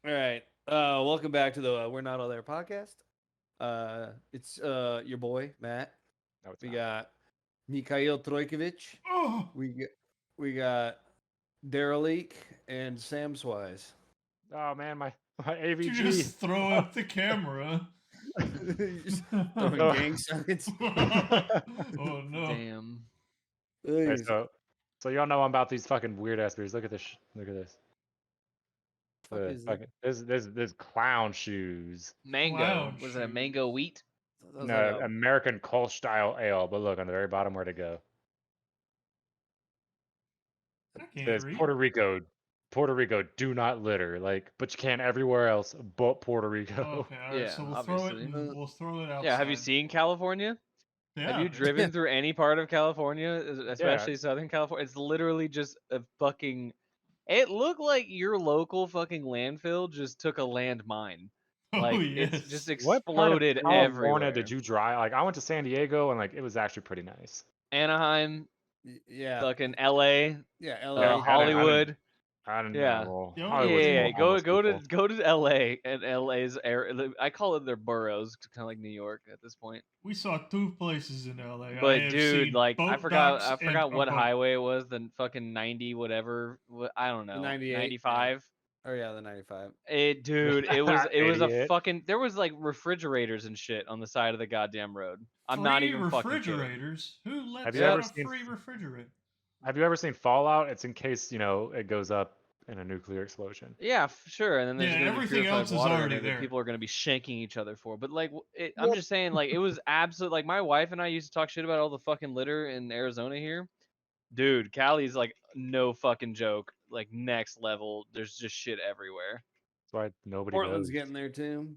All right. Welcome back to the We're Not All There podcast. It's your boy Matt. No, it's We not. got Mikhail Trojkovic. Oh, We got Daryl Leak and Sam Swise. Oh man, my did you AVG. just throw at the camera? Just throwing Oh. gang signs. Oh no. Damn. Hey, Jeez. so y'all know I'm about these fucking weird ass beers. Look at this. Look at this. Fuck is that? This clown shoes. Mango. Clown Was it a shoes. mango wheat? That was No, like a- American Kolsch style ale. But look on the very bottom where to go. I It can't says read. Puerto Rico, do not litter. Like, but you can everywhere else but Puerto Rico. Okay, all right. Yeah, So we'll throw it. obviously. And we'll throw it outside. Yeah. Have you seen California? Yeah. Have you driven through any part of California, especially Southern California? It's literally just a fucking. It looked like your local fucking landfill just took a landmine. Oh Like yes. it's just What part of exploded California everywhere. did you drive? Like, I went to San Diego and like it was actually pretty nice. Anaheim, yeah. fucking LA, Yeah. Yeah, LA. Hollywood. I didn't Yeah. know. Yeah, Hollywood's Yeah, full of homeless go people. to LA and LA's area. I call it their boroughs, kind of like New York at this point. We saw two places in LA. I But have dude, seen like boat docks I and forgot a what boat. highway it was. The fucking 90 whatever. I don't The know. 98. 95. Oh yeah, the 95. Dude, it was a Idiot. fucking. There was like refrigerators and shit on the side of the goddamn road. I'm not Free even fucking kidding. refrigerators. Who lets Have you out ever a seen- free refrigerator? Have you ever seen Fallout? It's in case, it goes up in a nuclear explosion. Yeah, sure. And then there's Yeah, gonna be everything purified else is water in already it that there. people are gonna be shanking each other for. But like, I'm just saying, like, it was absolute. Like, my wife and I used to talk shit about all the fucking litter in Arizona here. Dude, Cali's like no fucking joke. Like next level. There's just shit everywhere. That's why nobody Portland's goes. getting there too.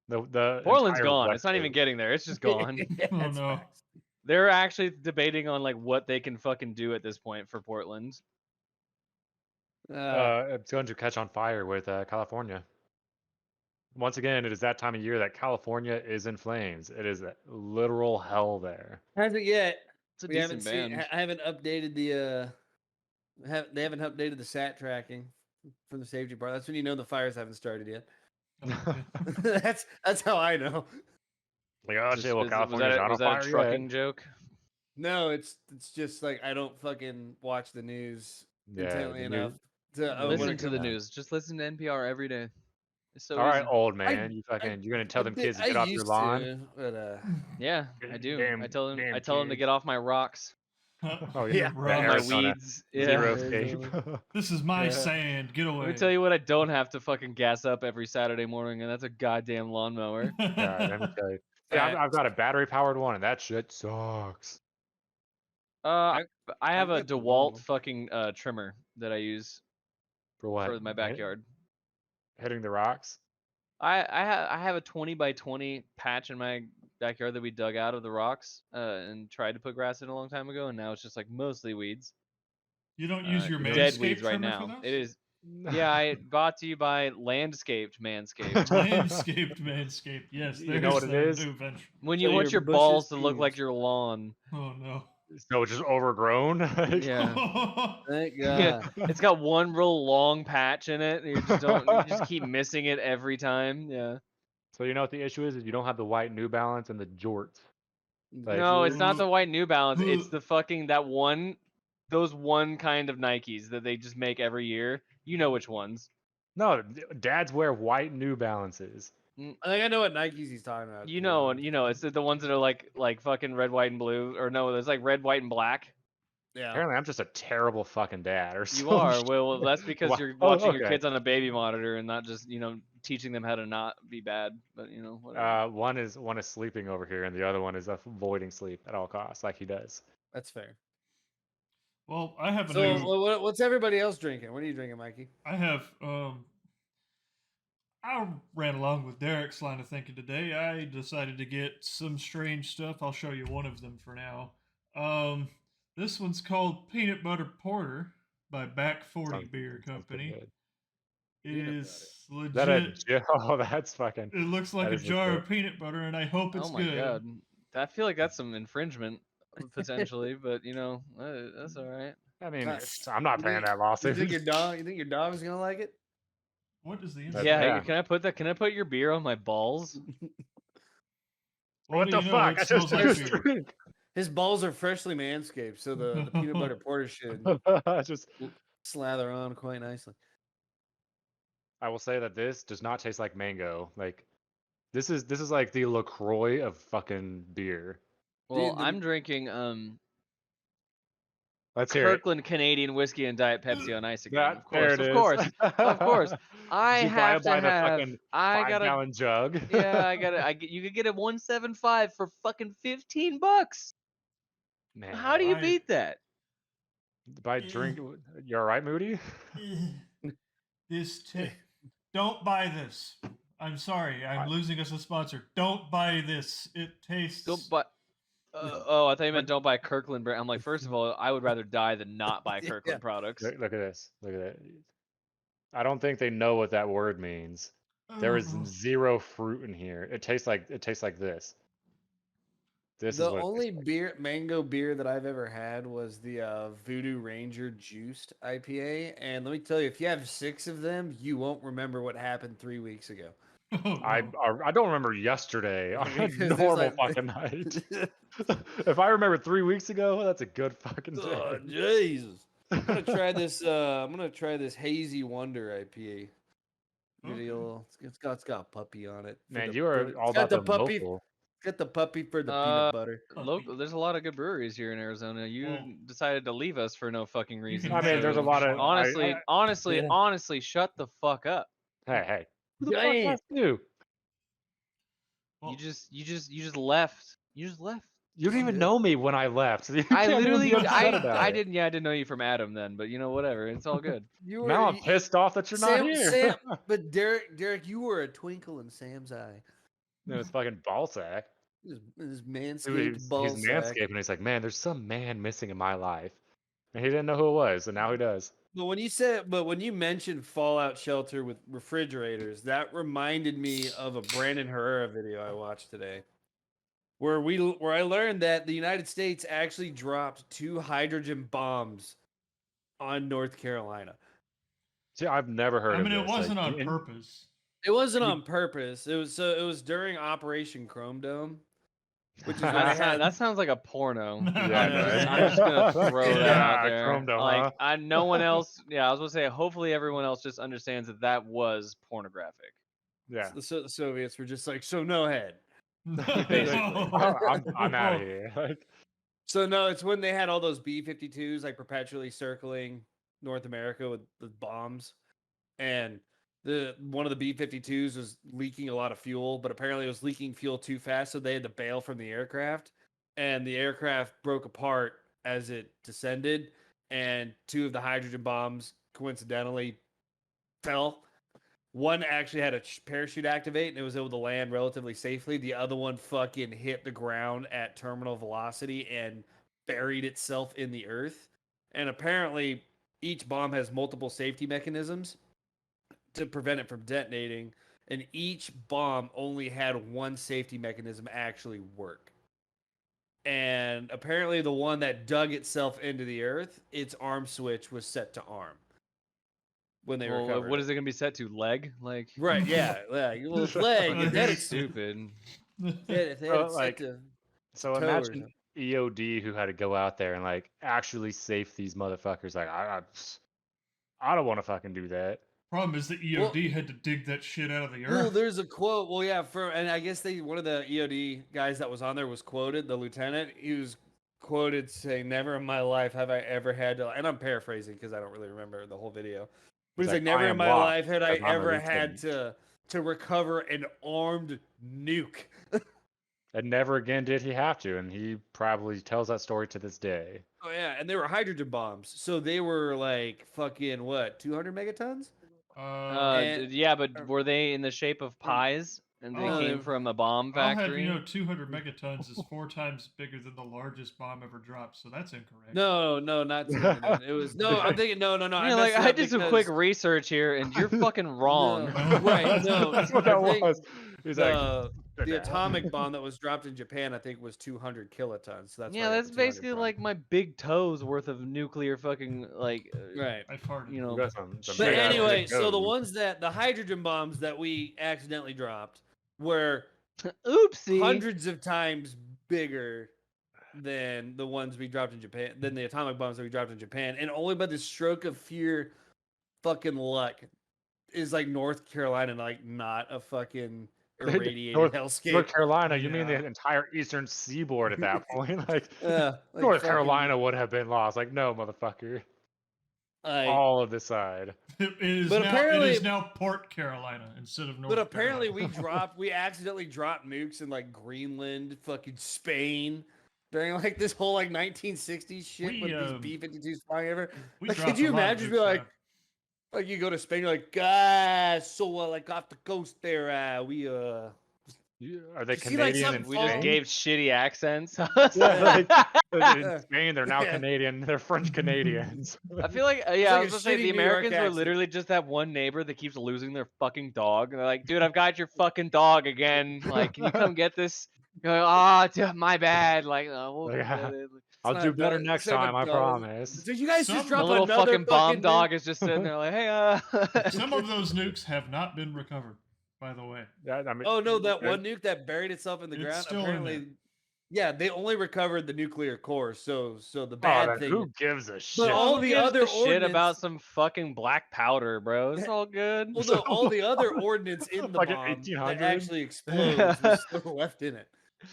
The Portland's entire gone. West It's not even Coast. getting there. It's just gone. Yeah, Oh, that's no. facts. They're actually debating on like what they can fucking do at this point for Portland. It's going to catch on fire with California. Once again, it is that time of year that California is in flames. It is a literal hell there. Hasn't yet. It's a We haven't decent seen. band. I haven't updated the. They haven't updated the sat tracking from the safety part. That's when you know the fires haven't started yet. that's how I know. Like, oh shit, well, Was California's not on that fire a trucking yet. joke? No, it's just like I don't fucking watch the news Yeah, intently the enough to when Listen it to the comes- news. Just listen to NPR every day. It's so All right, easy. old man, you're gonna tell them kids to get off your lawn. But Yeah, I do. Damn- I tell them damn to kids. get off my rocks, Oh Yeah. off yeah, my Arizona. weeds. Yeah. Zero Yeah, escape. This is my Yeah. sand. Get away. Let me tell you what I don't have to fucking gas up every Saturday morning, and that's a goddamn lawnmower. Yeah, let me tell you. See, I've got a battery powered one, and that shit sucks. I have I've a got the DeWalt normal. fucking trimmer that I use For what? for my backyard. Hitting the rocks. I have a 20 by 20 patch in my backyard that we dug out of the rocks and tried to put grass in a long time ago, and now it's just like mostly weeds. You don't use your Dead Manscaped weeds right trimmer now. for those? It is. Yeah, I brought to you by Landscaped Manscaped. Manscaped. Yes, You there's know what it their is? new venture. When So you want your your bushes balls to look peeved. like your lawn. Oh no. So it's just overgrown. Yeah. Thank Yeah, God. it's got one real long patch in it. And you just keep missing it every time. Yeah. So you know what the issue is? You don't have the white New Balance and the jorts. Like, No, it's not Jorts. the white New Balance. It's the fucking those one kind of Nikes that they just make every year. You know which ones. No, dads wear white New Balances. I think I know what Nikes he's talking about. You know, it's the ones that are like fucking red, white, and blue. Or no, it's like red, white, and black. Yeah. Apparently, I'm just a terrible fucking dad, or You some are. shit. Well, that's because Wha- you're oh, watching your okay. kids on a baby monitor and not just teaching them how to not be bad. But whatever. One is sleeping over here, and the other one is avoiding sleep at all costs, like he does. That's fair. Well, I have a So new. what's everybody else drinking? What are you drinking, Mikey? I have. I ran along with Derek's line of thinking today. I decided to get some strange stuff. I'll show you one of them for now. This one's called Peanut Butter Porter by Back 40 Sounds- Beer sounds pretty Company. good. It Peanut is Is that a legit. oh, that's fucking. It looks like that a is jar legit. of peanut butter, and I hope it's Oh my good. god. I feel like that's some infringement potentially, but that's all right. I mean, Nice. I'm not You paying think- that You lawsuit. think your dog's gonna like it? What is the That's- inside? Yeah, yeah. can I put your beer on my balls? What do the you know, fuck? it I smells just like took a beer. drink. His balls are freshly manscaped, so the peanut butter porter should Just, slather on quite nicely. I will say that this does not taste like mango. Like this is like the LaCroix of fucking beer. Well, Dude, the- I'm drinking Let's hear it. Kirkland Canadian whiskey and Diet Pepsi on ice again. That, Of there course, it of is. course, of course. I Did you have to buy the have. fucking I 5 gotta. gallon jug? Yeah, I gotta. You could get a 175 for fucking $15. Man, How do you I- beat that? by drink. You all right, Moody? Don't buy this. I'm sorry. I'm losing us a sponsor. Don't buy this. It tastes. Don't buy. Oh, I thought you meant don't buy Kirkland brand. I'm like, first of all, I would rather die than not buy Yeah. Kirkland products. Look at this. Look at that. I don't think they know what that word means. There is zero fruit in here. It tastes like this. This is The what it only tastes beer, mango beer that I've ever had was the Voodoo Ranger Juiced IPA, and let me tell you, if you have 6 of them, you won't remember what happened 3 weeks ago. like. I don't remember yesterday on a Because there's normal like- fucking night. If I remember 3 weeks ago, that's a good fucking day. Oh, Jesus! I'm gonna try this. I'm gonna try this Hazy Wonder IPA. Video. It's got a puppy on it. for Man, the- you are it's all got about the the puppy. local. Got the puppy for the peanut butter. Local, there's a lot of good breweries here in Arizona. You Well, decided to leave us for no fucking reason. can I mean, there's a say lot of. Honestly, Yeah. honestly, shut the fuck up. Hey, who the fuck Damn. asked you? You just left. You just left. You didn't I'm even good. know me when I left. So you I can't even literally, be upset about I it. didn't. Yeah, I didn't know you from Adam then, but you know, whatever. It's all good. You Now I'm pissed off that you're not here. But Derek, you were a twinkle in Sam's eye. It was fucking ball sack. His Dude, manscaped ball he's sack. manscaping. And he's like, man, there's some man missing in my life, and he didn't know who it was, and now he does. But when you mentioned Fallout Shelter with refrigerators, that reminded me of a Brandon Herrera video I watched today, where I learned that the United States actually dropped 2 hydrogen bombs on North Carolina. See, I've never heard. I mean, of it this. wasn't Like, on purpose. It wasn't on purpose. It was during Operation Chrome Dome, which is when I had. That sounds like a porno. Yeah, I'm just gonna throw that out Yeah, there. Chrome Dome, Like, huh? no one else. Yeah, I was gonna say. Hopefully, everyone else just understands that was pornographic. Yeah, The Soviets were just like, so no head. Basically. I'm out of here. Like, So no, it's when they had all those B-52s like perpetually circling North America with bombs, and one of the B-52s was leaking a lot of fuel, but apparently it was leaking fuel too fast, so they had to bail from the aircraft, and the aircraft broke apart as it descended, and 2 of the hydrogen bombs coincidentally fell. One actually had a parachute activate and it was able to land relatively safely. The other one fucking hit the ground at terminal velocity and buried itself in the earth. And apparently, each bomb has multiple safety mechanisms to prevent it from detonating. And each bomb only had one safety mechanism actually work. And apparently, the one that dug itself into the earth, its arm switch was set to arm. When they Well, recovered what it. is it gonna be set to? Leg? Like, Right, yeah. Well, it's leg. And that is stupid. Yeah, if they had Well, it like, set to so toe or imagine something. EOD who had to go out there and like actually safe these motherfuckers. Like, I don't want to fucking do that. Problem is the EOD had to dig that shit out of the Well, earth. there's a quote. Well, yeah, and I guess one of the EOD guys that was on there was quoted. The lieutenant, he was quoted saying, "Never in my life have I ever had to." And I'm paraphrasing because I don't really remember the whole video. But He's he's like, like, "I "Never in am my lost life had I because I'm a ever had lieutenant." to recover an armed nuke." And never again did he have to, and he probably tells that story to this day. Oh yeah, and they were hydrogen bombs, so they were like fucking what, 200 megatons? And- Yeah, but were they in the shape of pies? And they Oh, came they- from a bomb I'll have factory? you know 200 megatons is 4 times bigger than the largest bomb ever dropped, so that's incorrect. No, not 200. It was no. I'm thinking no. You're I like, messed it I up did some because- quick research here, and you're fucking wrong. No, right? No, That's what I that think was. He's like, The atomic bomb that was dropped in Japan, I think, was 200 kilotons. So that's why Yeah, I got that's the 200 basically from. like my big toes worth of nuclear fucking Right. I farted. you You know. got some But big ass anyway, big so the toes. ones the hydrogen bombs that we accidentally dropped were Oopsie. hundreds of times bigger than the ones we dropped in Japan, than the atomic bombs that we dropped in Japan, and only by the stroke of sheer fucking luck is like North Carolina like not a fucking irradiated North hellscape. Carolina, you mean the Yeah. entire eastern seaboard at that point? Like, Like North fucking, Carolina would have been lost. Like, no, motherfucker. like, All of this side. It is But now. It apparently- is now Port Carolina instead of North. but apparently Carolina. we accidentally dropped nukes in like Greenland, fucking Spain. During like this whole like 1960s shit We, with these B-52s flying everywhere. we Like, dropped could you a lot of imagine nukes, be like, yeah. like you go to Spain, you're like, guys, so like off the coast there, we Are they You see, like, Canadian some in We just Spain? gave shitty accents. Yeah, like, in Yeah. Spain, they're now Yeah. Canadian. They're French Canadians. I feel like, like yeah, I a was gonna say shitty the New York Americans are accent. literally just that one neighbor that keeps losing their fucking dog. And they're like, dude, I've got your fucking dog again. Like, can you come get this? You're like, oh, my bad. Like, we'll come Yeah. get it. I'll not do a better dog, next instead of a time, I dog. promise. Did you guys Some- just The drop The little another fucking bomb nuke? dog is just sitting there like, hey, Some of those nukes have not been recovered, by the way. Yeah, I mean, Oh no, that there- one nuke that buried itself in the It's ground. still in Apparently, there. yeah, they only recovered the nuclear core. So the Oh, bad then thing. who gives a shit? But all who the gives other a shit about ordnance- some fucking black powder, bro? It's all good. Well, no, all the other ordnance in the Fucking bomb that 1800? actually explodes was still left in it.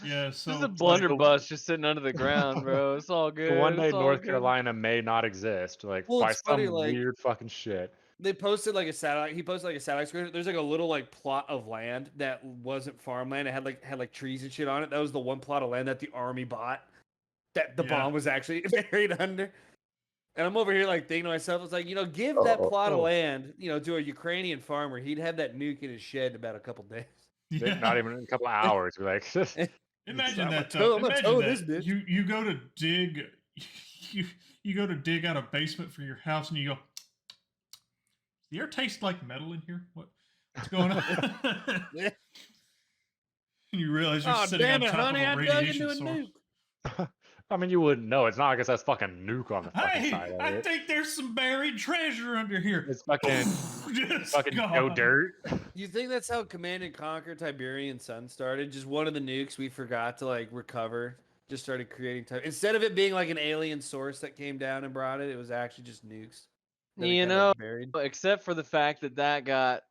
Yeah, so Just a like, blunderbuss just sitting under the ground, bro. It's all good. So one day it's all North good. Carolina may not exist, like Well, by it's funny, some like- weird fucking shit. They posted like a satellite. He posted like a satellite screen. There's like a little like plot of land that wasn't farmland. It had like trees and shit on it. That was the one plot of land that the army bought. That the Yeah. bomb was actually buried under. And I'm over here like thinking to myself, it's like, give that plot of land, to a Ukrainian farmer. He'd have that nuke in his shed in about a couple days. yeah. Not even in a couple of hours. We're like, Imagine I'm gonna that. tow- I'm gonna Imagine tow that. this bitch. You go to dig. You go to dig out a basement for your house, and you go. Does the air taste like metal in here? What's going on? Yeah. And you realize you're Oh sitting damn on it, top honey! of I a dug radiation into a source. nuke. I mean, you wouldn't know. It's not like it says fucking nuke on the fucking Hey, side of I it. think there's some buried treasure under here. It's fucking Just fucking no gone. dirt. You think that's how Command and Conquer Tiberian Sun started? Just one of the nukes we forgot to like recover. Just started creating instead of it being like an alien source that came down and brought it, it was actually just nukes. that it You kinda know, buried. except for the fact that got,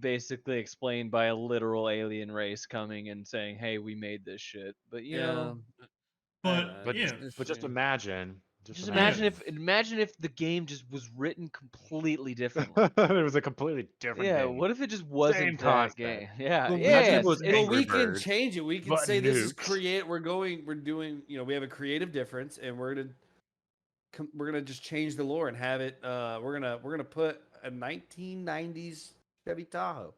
basically explained by a literal alien race coming and saying, "Hey, we made this shit." But you know, But But, yeah, but just imagine. just imagine if the game just was written completely differently. it was a completely different Yeah, game. what if it just wasn't Same that concept. game? Yeah, But we yeah. can- it's- was it's- But we Angry can Birds, change it. We can but say this is nukes. we're doing. We have a creative difference, and we're gonna just change the lore and have it. We're gonna put a 1990s Chevy Tahoe.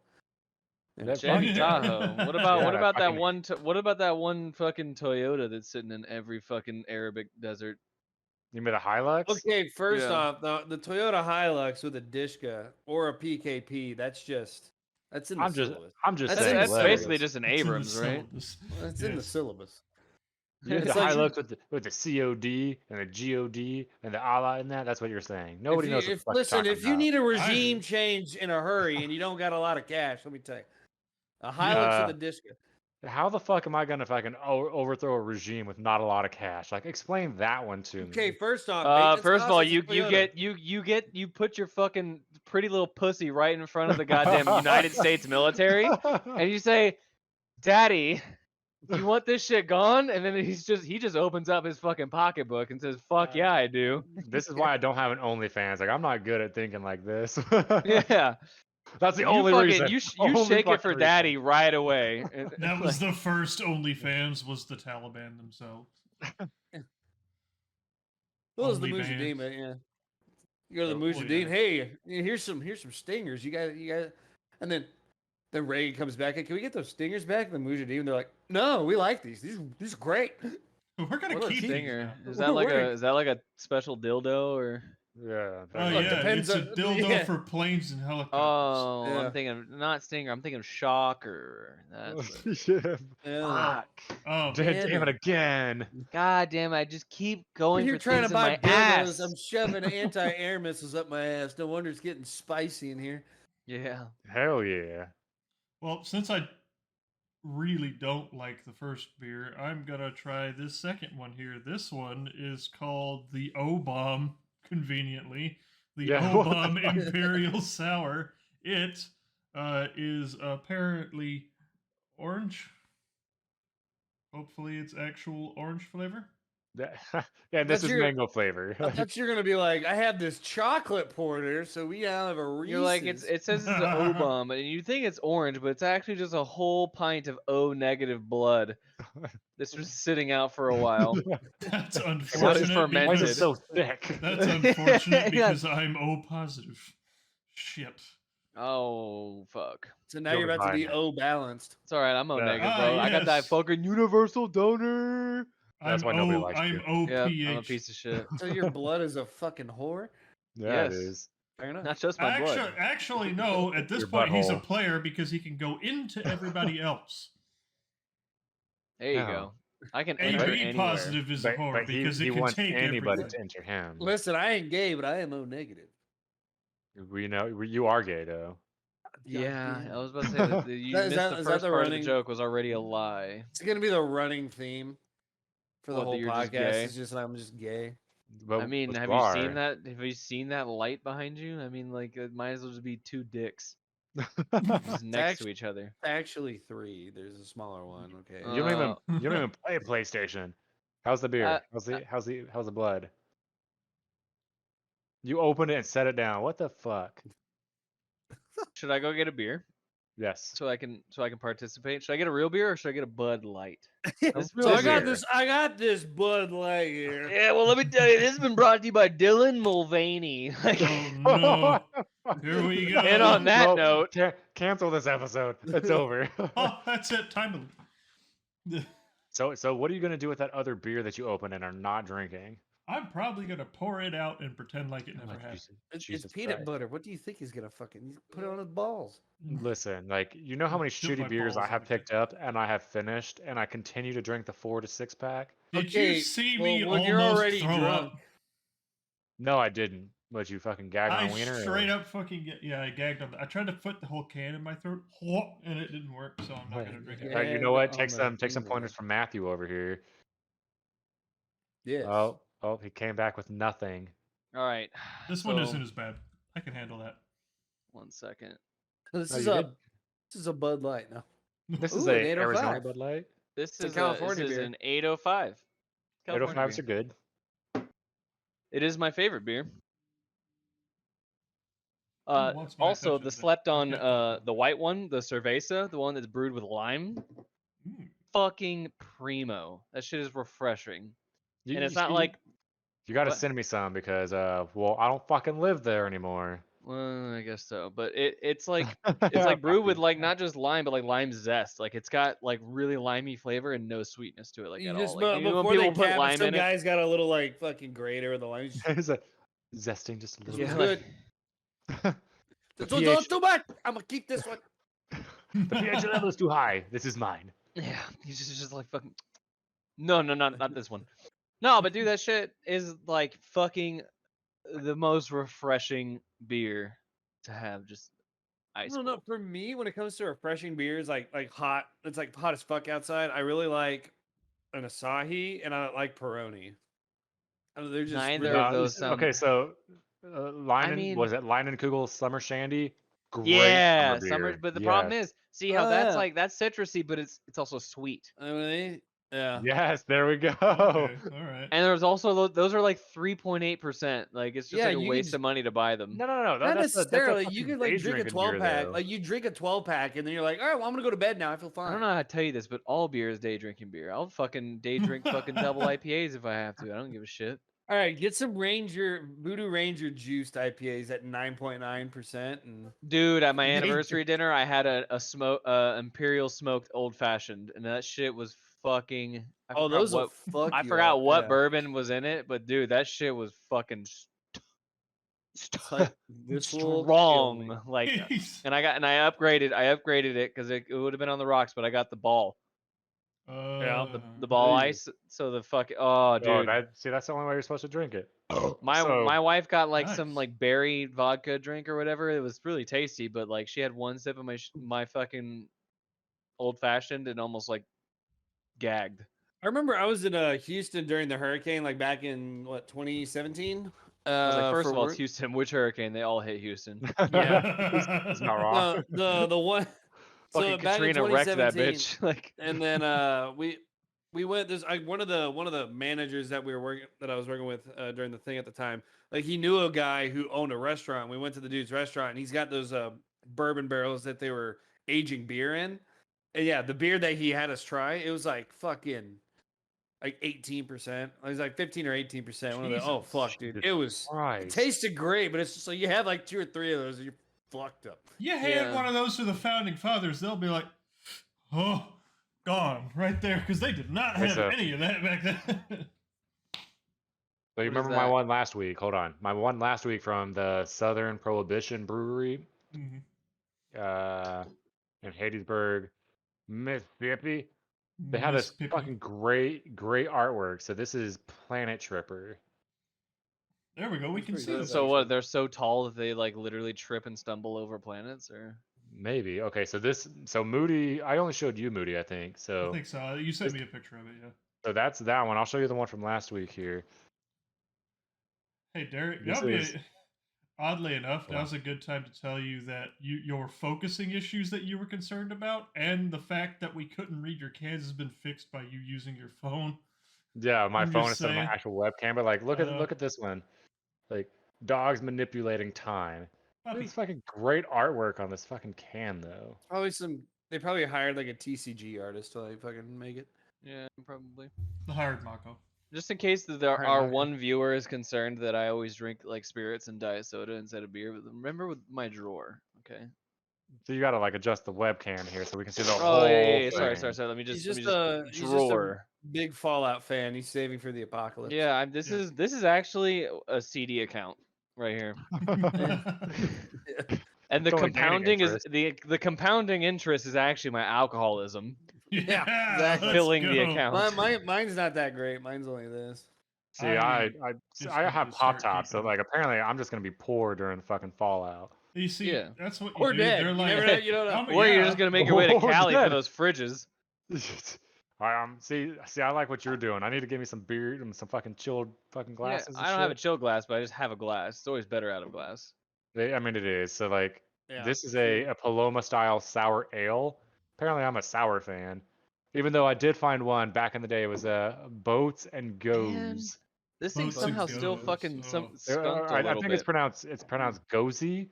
And That Chevy fucking- Tahoe. What about Yeah, what that about that fucking- one? What about that one fucking Toyota that's sitting in every fucking Arabic desert? You mean the Hilux? Okay, first Yeah. off, the Toyota Hilux with a Dishka or a PKP, that's in the I'm just syllabus. I'm just That's saying. That's hilarious. basically just an it's in the Abrams, right? syllabus. That's in the Yes. syllabus. You It's the like- Hilux with the COD and the GOD and the Allah in that. That's what you're saying. Nobody knows what the fuck you're Listen, talking if you about. need a do. regime change in a hurry and you don't got a lot of cash, let me tell you, a Hilux with a Dishka. How the fuck am I gonna fucking overthrow a regime with not a lot of cash? Like, explain that one to Okay, me. first off, maintenance First of all, costs is a Toyota. you put your fucking pretty little pussy right in front of the goddamn United States military, and you say, "Daddy, you want this shit gone?" And then he just opens up his fucking pocketbook and says, "Fuck yeah, I do." This is why I don't have an OnlyFans. Like, I'm not good at thinking like this. Yeah, That's the you only fucking reason. you Only shake it fucking for reason. daddy right away. And- That was like, the first OnlyFans. Was the Taliban themselves? Well, it's the Only Mujahideen, bands. but yeah. You go to the Well, Mujahideen. yeah. Hey, here's some stingers. You got, and then Reagan comes back. Hey, can we get those stingers back? And the Mujahideen, they're like, no, we like these. These are great. We're gonna what a keep these stinger. now. Is that like We're- a special dildo or? Yeah. Oh Look, yeah, depends it's a on- dildo yeah. for planes and helicopters. Oh, Yeah. I'm thinking of, not Stinger. I'm thinking of Shocker. That's what Yeah. Yeah. Oh, Damn it again. God damn it! I just keep We're going here for trying things to in buy my dildos. ass. I'm shoving anti-air missiles up my ass. No wonder it's getting spicy in here. Yeah. Hell yeah. well, since I really don't like the first beer, I'm gonna try this second one here. This one is called the O-Bomb, conveniently. The Yeah, what the O-Bomb fuck? Imperial Sour. It is apparently orange. Hopefully it's actual orange flavor. Yeah, this But is you're- mango flavor. I thought you're gonna be like, I have this chocolate porter, so we now have a Reese's. You're like it says it's the O bomb, and you think it's orange, but it's actually just a whole pint of O negative blood. This was sitting out for a while. That's What is unfortunate. fermented? Why is it Because, so thick? that's unfortunate Yeah. because I'm O positive. Shit. Oh fuck! So now You'll you're be about to be fine. O balanced. It's all right. I'm O Yeah. negative, Ah, bro. I got that yes. fucking universal donor. That's why nobody likes you. Yep, OPH. I'm a piece of shit. So your blood is a fucking whore. Yeah, it Yes. is. Fair enough. Not just my blood. Actually, no. At this Your point, he's a butthole. player because he can go into everybody else. There you No. go. I can enter AB anywhere. positive is a whore But because he it can wants take anybody everything. to enter him. Listen, I ain't gay, but I am O negative. We know you are gay though. Yeah, damn I it. was about to say that you Is missed that- the is that first the part of running- the joke was already a lie. It's gonna be the running theme for the What, that whole you're just podcast. gay? It's just I'm just gay. But I mean, with have Bar- you seen that? Have you seen that light behind you? I mean, like it might as well just be two dicks just next to each other. Actually, 3. There's a smaller one. Okay. You don't even play PlayStation. How's the beer? How's the blood? You opened it and set it down. What the fuck? Should I go get a beer Yes. so I can participate? Should I get a real beer or should I get a Bud Light? This So I got beer. this. I got this Bud Light here. Yeah, well, let me tell you, this has been brought to you by Dylan Mulvaney. Oh no! Here we go. And on that Well, note, cancel this episode. It's over. Oh, that's it. Time to. So what are you gonna do with that other beer that you opened and are not drinking? I'm probably gonna pour it out and pretend like it never Like, happened. It's Jesus peanut Christ. butter. What do you think he's gonna fucking put it on his balls? Listen, like you know how many Dip my shitty beers balls I have in it. picked up and I have finished, and I continue to drink the 4 to 6 pack. Did Okay, you see well, me when you're almost already throw drunk- up? No, I didn't. But you fucking gagged I my wiener. straight up fucking I gagged on. I tried to put the whole can in my throat, and it didn't work. So I'm not gonna drink it. Yeah. You know what? Gagged Take on my some wiener. pointers from Matthew over here. Yes. Oh, he came back with nothing. all right. This one so, isn't as bad. I can handle that. 1 second. This Oh, is you a did? this is a Bud Light now. This Ooh, is an a 805. Arizona Bud Light. This It's a is California this is beer. an 805. California 805s beer. are good. It is my favorite beer. wants my Also, attention the today? slept on Okay, cool. the white one, the Cerveza, the one that's brewed with lime, Mm. fucking primo. That shit is refreshing. You, And it's you not see- like, you got to what? send me some because well, I don't fucking live there anymore. well, I guess so, but it's like it's like brewed with like not just lime, but like lime zest. Like it's got like really limey flavor and no sweetness to it, like You at just all. Like, you know when before they people put cap, lime some in it, guy's got a little like fucking grater in the lime. It's a zesting just a little It's Yeah, bit. good. The So pH don't too much. I'm gonna keep this one. the pH level is too high. This is mine. yeah, he's just like fucking. No, not this one. No, but dude, that shit is like fucking the most refreshing beer to have. Just ice. No, no. cold. For me, when it comes to refreshing beers, like hot, it's like hot as fuck outside. I really like an Asahi, and I like Peroni. I don't know, they're just Neither really- of those Okay, sound- so Leinen, mean- was it Leinenkugel Summer Shandy? Great Yeah, summer beer. but the problem Yes. is, see how Oh, that's yeah. like that's citrusy, but it's also sweet. I mean, yeah. Yes, there we go. Okay, all right. And there's also those are like 3.8%. Like it's just Yeah, like a you waste just- of money to buy them. No. Not That's necessarily. a You fucking could like day drink a drinking 12 beer, pack. though. Like you drink a 12 pack, and then you're like, all right, well, I'm gonna go to bed now. I feel fine. I don't know how to tell you this, but all beer is day drinking beer. I'll fucking day drink fucking double IPAs if I have to. I don't give a shit. All right, get some Voodoo Ranger juiced IPAs at 9.9%, and Dude, at my Day anniversary dinner, I had a smoke imperial smoked old fashioned, and that shit was fucking. I oh, forgot those will what fuck I you forgot up, what yeah. bourbon was in it, but dude, that shit was fucking It's like this will kill me. strong. Like, Jeez. and I upgraded it because it would have been on the rocks, but I got the ball. The ball Ooh. ice. So the fuck. Oh, dude. that's the only way you're supposed to drink it. My wife got like some Nice. like berry vodka drink or whatever. It was really tasty, but like she had one sip of my fucking old fashioned and almost like gagged. I remember I was in Houston during the hurricane, like back in what 2017. I was like, first for of all, it's work. Houston. Which hurricane? They all hit Houston. It's not wrong. The one. So Fucking back in Katrina wrecked that 2017, bitch. Like, and then we went. There's one of the managers that I was working with during the thing at the time. Like he knew a guy who owned a restaurant. We went to the dude's restaurant, and he's got those bourbon barrels that they were aging beer in. And yeah, the beer that he had us try, it was like fucking like 18%. It was like 15 or 18%. One of the, oh Jesus. fuck, dude, it was. It Christ. tasted great, but it's just like you have like 2 or 3 of those, and you're fucked up. You hand Yeah. one of those to the founding fathers, they'll be like, oh, gone right there, because they did not It's have a- any of that back then. So you What is remember my that? one last week? Hold on. My one last week from the Southern Prohibition Brewery Mhm. in Hattiesburg, Mississippi. They had this Mississippi. fucking great artwork. So this is Planet Tripper. There we go. We That's can pretty see good, this. so what? actually. They're so tall that they like literally trip and stumble over planets, or Maybe. Okay, so Moody, I only showed you Moody, I think. So I think so. You sent me a picture of it, yeah. so that's that one. I'll show you the one from last week here. Hey, Derek, This that'll be is- oddly enough, What? now's a good time to tell you that your focusing issues that you were concerned about and the fact that we couldn't read your cans has been fixed by you using your phone. Yeah, my I'm phone just instead of my saying. actual webcam, but like look know. at this one. Like dogs manipulating time. Puppy. It's fucking great artwork on this fucking can though. They probably hired like a TCG artist to like fucking make it. yeah, probably. The hired Mako. Just in case that there Alright, our Mike. one viewer is concerned that I always drink like spirits and diet soda instead of beer, but remember with my drawer, okay? So you gotta like adjust the webcam here so we can see the Oh whole yeah. thing. Sorry. Let me He's just just a drawer. big Fallout fan. He's saving for the apocalypse. Yeah, Yeah. this is actually a CD account right here. And the It's only gaining compounding is interest. the compounding interest is actually my alcoholism Yeah, exactly. let's filling the go. account. Mine's not that great. Mine's only this. See, I I just I need have to Pop start Tops, so keeping- like apparently I'm just gonna be poor during fucking Fallout. You see, Yeah. that's what you Or do. dead. They're You like, never know. You don't know. I'm- Or you're yeah. just gonna make your way to Or Cali dead. for those fridges. See, I like what you're doing. I need to give me some beer and some fucking chilled fucking Yeah, glasses. I don't have a chill glass, but I just have a glass. It's always better out of glass. I mean, it is. So like, Yeah. this is a Paloma style sour ale. Apparently, I'm a sour fan. Even though I did find one back in the day, it was Boats and Goes. This thing Boats and somehow still goes, fucking oh. skunked a I little think bit. it's pronounced Gozy.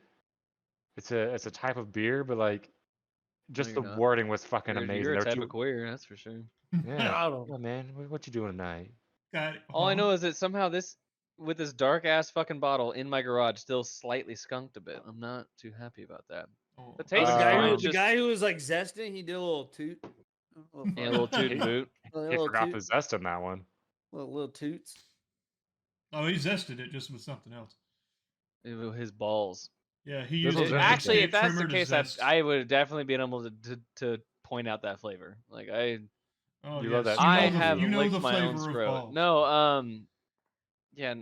It's a type of beer, but like, just you're the not. wording was fucking amazing. You're a There were type two- of queer, that's for sure. Yeah, I don't. yeah, man. What you doing tonight? Got it. All I know is that somehow this, with this dark ass fucking bottle in my garage, still slightly skunked a bit. I'm not too happy about that. Oh. The Oh, taste the is guy fine. who it's the just, guy who was like zesting, he did a little toot. yeah, a little toot and boot. He forgot the zest in that one. little toots. Oh, he zested it just with something else. His balls. Yeah, he This used was a Actually, tape if that's the trimmer to case, zest. I would have definitely been able to point out that flavor. Like Oh, You love yes, that. you know I the- have you know licked the my own flavor of scrote. balls. No, yeah,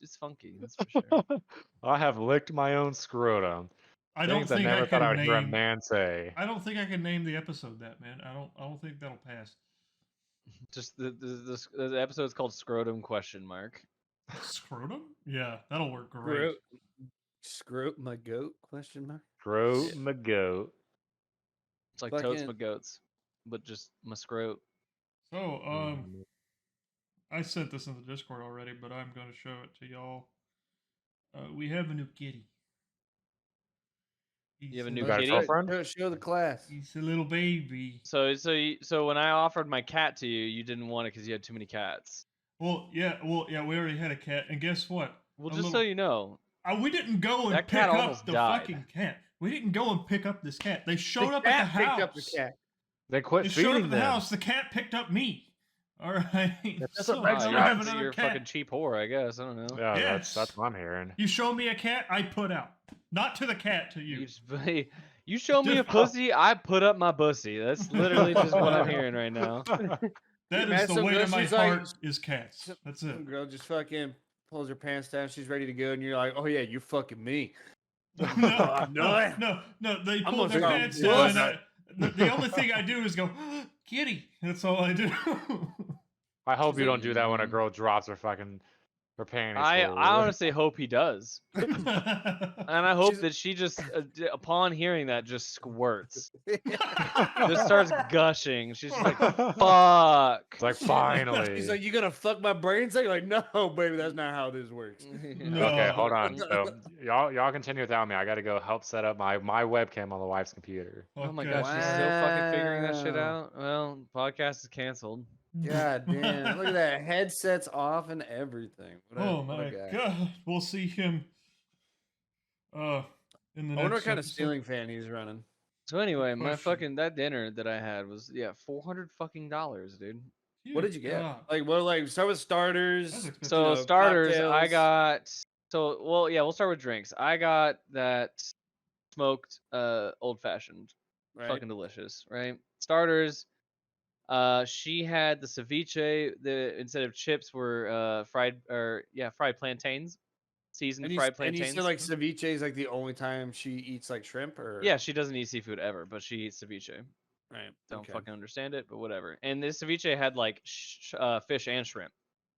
it's funky. That's for sure. I have licked my own scrotum. I don't Things I think never I thought I can would hear a name. man say. I don't think I can name the episode that, man. I don't think that'll pass. Just the episode's called Scrotum question mark. Scrotum? Yeah, that'll work great. Scrote my goat? Question mark. Throat my goat. It's like totes Fucking- my goats, but just my scrote. So, Mm. I sent this in the Discord already, but I'm going to show it to y'all. We have a new kitty. You have a He's new You got a kitty? girlfriend? Show the class. He's a little baby. So when I offered my cat to you, you didn't want it because you had too many cats. Well, yeah, we already had a cat, and guess what? Well, A just so little- you know, we didn't go and That pick cat up almost the died. fucking cat. We didn't go and pick up this cat. They showed The up at cat the picked house. up the cat. They quit They showed up feeding at the them. house. The cat picked up me. All right. That's So what now makes we sense. have You're another a fucking cat. cheap whore, I guess. I don't know. Yeah, Yes. that's what I'm hearing. You show me a cat, I put out. Not to the cat, to you. You show me a pussy, I put up my pussy. That's literally just what I'm hearing right now. That Man, is the some way girl, to my she's like- heart is cats. That's it. Some girl just fucking pulls her pants down. She's ready to go, and you're like, "Oh yeah, you fucking me." No, I'm no, not. no. They I'm pull gonna their start pants down, and bust. the only thing I do is go, kitty. That's all I do. I hope She's you like, don't do that when a Mhm. girl drops her panties. I forward. honestly hope he does. And I hope She's- that she just, upon hearing that, just squirts. Just starts gushing. She's just like, fuck. It's like finally. She's like, "You gonna fuck my brains out?" You're like, "No, baby, that's not how this works." No. Okay, hold on. So y'all continue without me. I gotta go help set up my webcam on the wife's computer. Oh my Okay, gosh, she's sorry. still fucking figuring that shit Wow. out. Well, podcast is canceled. God damn! Look at that, headsets off and everything. What a, Oh what a my guy. god. We'll see him in the I wonder what next kind of episode. ceiling fan he's running. So anyway, my question. fucking that dinner that I had was $400 fucking dollars, dude. What Dear did you get? God. Like, what? Like, start with starters. That's expensive. So know, starters, I cocktails. got we'll start with drinks. I got that smoked old fashioned. Right. Fucking delicious, right? Starters, she had the ceviche, instead of chips were fried plantains. Seasoned And you, fried and you plantains. said like ceviche is like the only time she eats like shrimp, or Yeah, she doesn't eat seafood ever, but she eats ceviche. right? Don't Okay. fucking understand it, but whatever. And this ceviche had like fish and shrimp.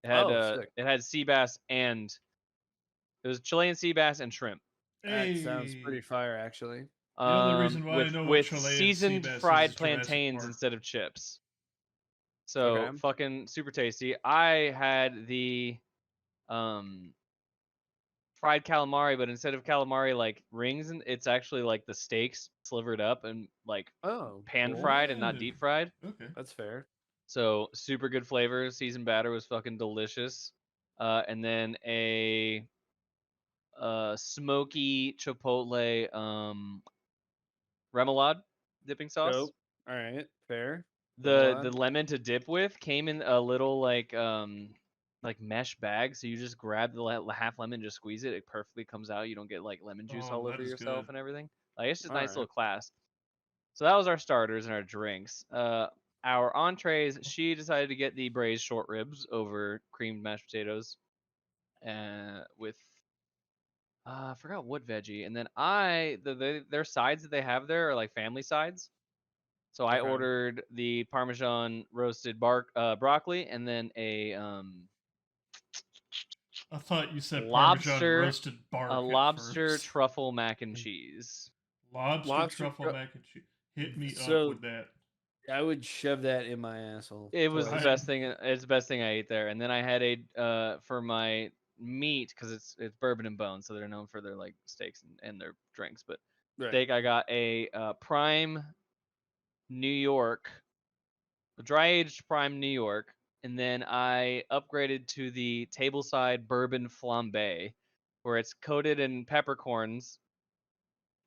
It had Oh, sick. it had sea bass and it was Chilean sea bass and shrimp. That sounds Hey. pretty fire, actually. The only reason why I know what with Chilean sea seasoned bass is fried Jurassic plantains Park. instead of chips. So Okay. fucking super tasty. I had the fried calamari, but instead of calamari like rings, it's actually like the steaks slivered up and like Oh, pan cool. fried and not Oh. deep fried. Okay. That's fair. So super good flavor. Seasoned batter was fucking delicious. And then a smoky chipotle remoulade dipping sauce. Dope. All right, fair. The Remoulade. lemon to dip with came in a little like mesh bag, so you just grab the half lemon, just squeeze it, it perfectly comes out. You don't get like lemon juice Oh, all that over is yourself good. and everything. Like it's just a All nice right. little class. So that was our starters and our drinks. Our entrees, she decided to get the braised short ribs over creamed mashed potatoes, with I forgot what veggie. And then their sides that they have there are like family sides. So I Okay. ordered the Parmesan roasted broccoli and then a I thought you said lobster Parmesan roasted bark. a at lobster first. truffle mac and cheese. Lobster Lobster truffle tru- mac and cheese. Hit me So- up with that. I would shove that in my asshole. It was the Right. best thing. It's the best thing I ate there. And then I had for my meat, because it's bourbon and bone, so they're known for their like steaks and their drinks. But Right. steak, I got a prime New York, a dry aged prime New York, and then I upgraded to the tableside bourbon flambe, where it's coated in peppercorns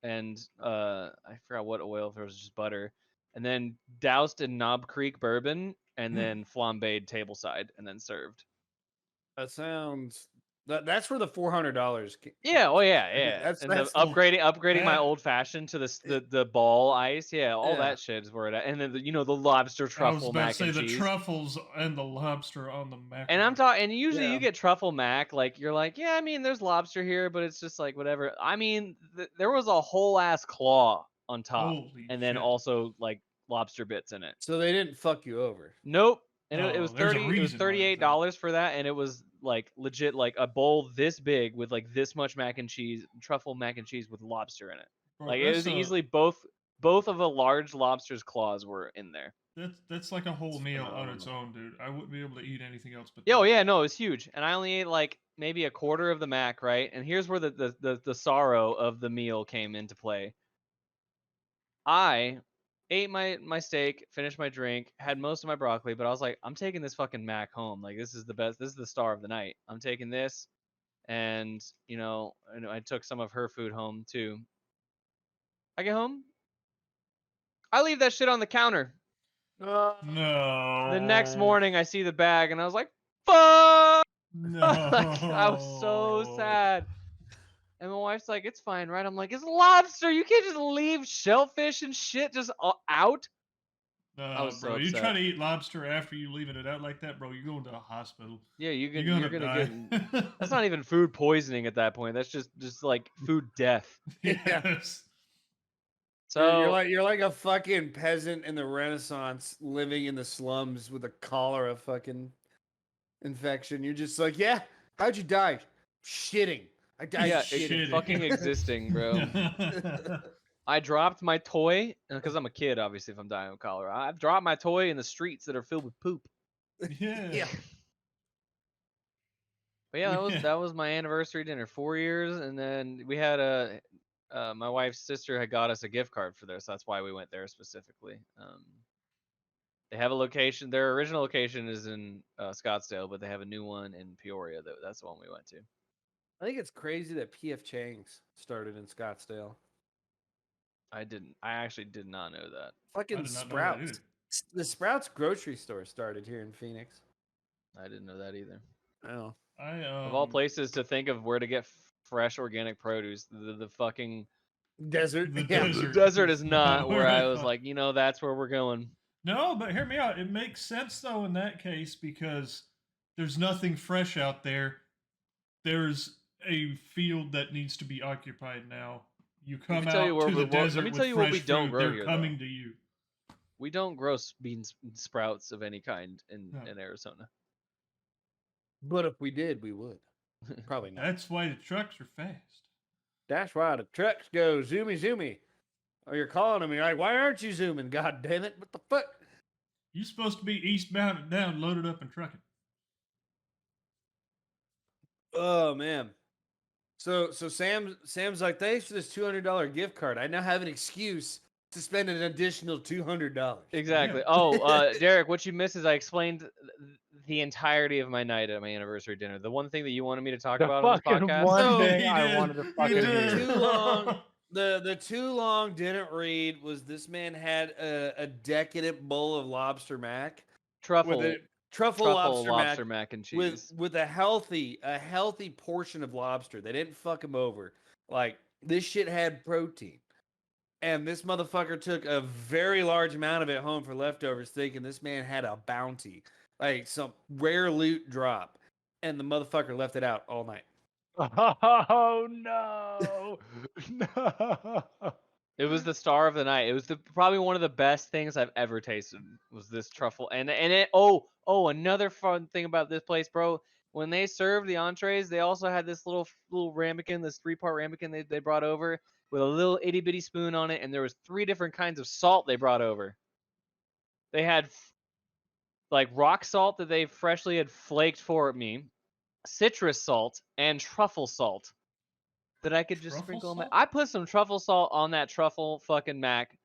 and I forgot what oil, if it was just butter, and then doused in Knob Creek bourbon, and then flambéed tableside, and then served. That sounds. That's for the $400. Yeah, oh yeah. That's And that's the upgrading my that- old fashioned to the ball ice, yeah, all Yeah. that shit is where it at. And then the lobster I was truffle about to mac say and the cheese. truffles and the lobster on the mac. And I'm talking, and usually Yeah. you get truffle mac, like you're like, yeah, I mean, there's lobster here, but it's just like whatever. I mean, there was a whole ass claw on top, Holy and then shit. also like lobster bits in it. So they didn't fuck you over. Nope. And it No, was there's a 30. It was reason why it's $38 for that, and it was like legit, like a bowl this big with like this much mac and cheese, truffle mac and cheese with lobster in it. Bro, Like it that's was a- easily both of a large lobster's claws were in there. That's like a whole That's meal on its phenomenal. own, dude. I wouldn't be able to eat anything else but Yeah, oh that. yeah, no, it was huge, and I only ate like maybe a quarter of the mac, right? And here's where the sorrow of the meal came into play. I ate my steak, finished my drink, had most of my broccoli, but I was like, I'm taking this fucking mac home. Like this is the best. This is the star of the night. I'm taking this, and I took some of her food home too. I get home, I leave that shit on the counter. No. The next morning, I see the bag, and I was like, "Fuck!" No. Like, I was so sad. And my wife's like, "It's fine, right?" I'm like, "It's lobster. You can't just leave shellfish and shit just out." I was so bro, you upset. try to eat lobster after you leaving it out like that, bro, you're going to a hospital. Yeah, you're You're gonna die. get. That's not even food poisoning at that point. That's just like food death. Yes. So you're like a fucking peasant in the Renaissance living in the slums with a cholera fucking infection. You're just like, yeah, how'd you die? Shitting. I died yeah, shitting. fucking existing, bro. I dropped my toy because I'm a kid. Obviously, if I'm dying of cholera, I've dropped my toy in the streets that are filled with poop. Yeah. But yeah, that was my anniversary dinner. 4 years, and then we had my wife's sister had got us a gift card for this. That's why we went there specifically. They have a location. Their original location is in Scottsdale, but they have a new one in Peoria. That's the one we went to. I think it's crazy that PF Chang's started in Scottsdale. I actually did not know that. Fucking did not know that Sprouts. either. The Sprouts grocery store started here in Phoenix. I didn't know that either. Oh. Of all places to think of where to get fresh organic produce, the fucking Desert. The Yeah. desert. desert is not where I Right. was like, that's where we're going. No, but hear me out. It makes sense though in that case because there's nothing fresh out there. There's a field that needs to be occupied now. You come tell you out to the let desert me with tell you what we fresh don't food, grow they're here, coming to you. We don't grow beans sprouts of any kind in Arizona. But if we did, we would. Probably not. That's why the trucks are fast. That's why the trucks go zoomy zoomy. Or you're calling them, and you're like, why aren't you zooming? God damn it. What the fuck? You're supposed to be eastbound and down, loaded up and trucking. Oh man. So Sam's like, thanks for this $200 gift card. I now have an excuse to spend an additional $200. Exactly. Yeah. Oh, Derek, what you missed is I explained the entirety of my night at my anniversary dinner. The one thing that you wanted me to talk The about on this fucking podcast. one So, thing he I did. wanted to He fucking did. hear. Too long. The too long didn't read was this man had a decadent bowl of lobster mac Truffle with a truffle lobster mac and cheese. with a healthy portion of lobster. They didn't fuck him over. Like this shit had protein. And this motherfucker took a very large amount of it home for leftovers, thinking this man had a bounty, like some rare loot drop. And the motherfucker left it out all night. Oh no. No. It was the star of the night. It was probably one of the best things I've ever tasted. Was this truffle and it? Another fun thing about this place, bro. When they served the entrees, they also had this little ramekin, this 3-part ramekin they brought over with a little itty bitty spoon on it, and there was 3 different kinds of salt they brought over. They had like rock salt that they freshly had flaked for me, citrus salt, and truffle salt that I could just sprinkle on my. I put some truffle salt on that truffle fucking mac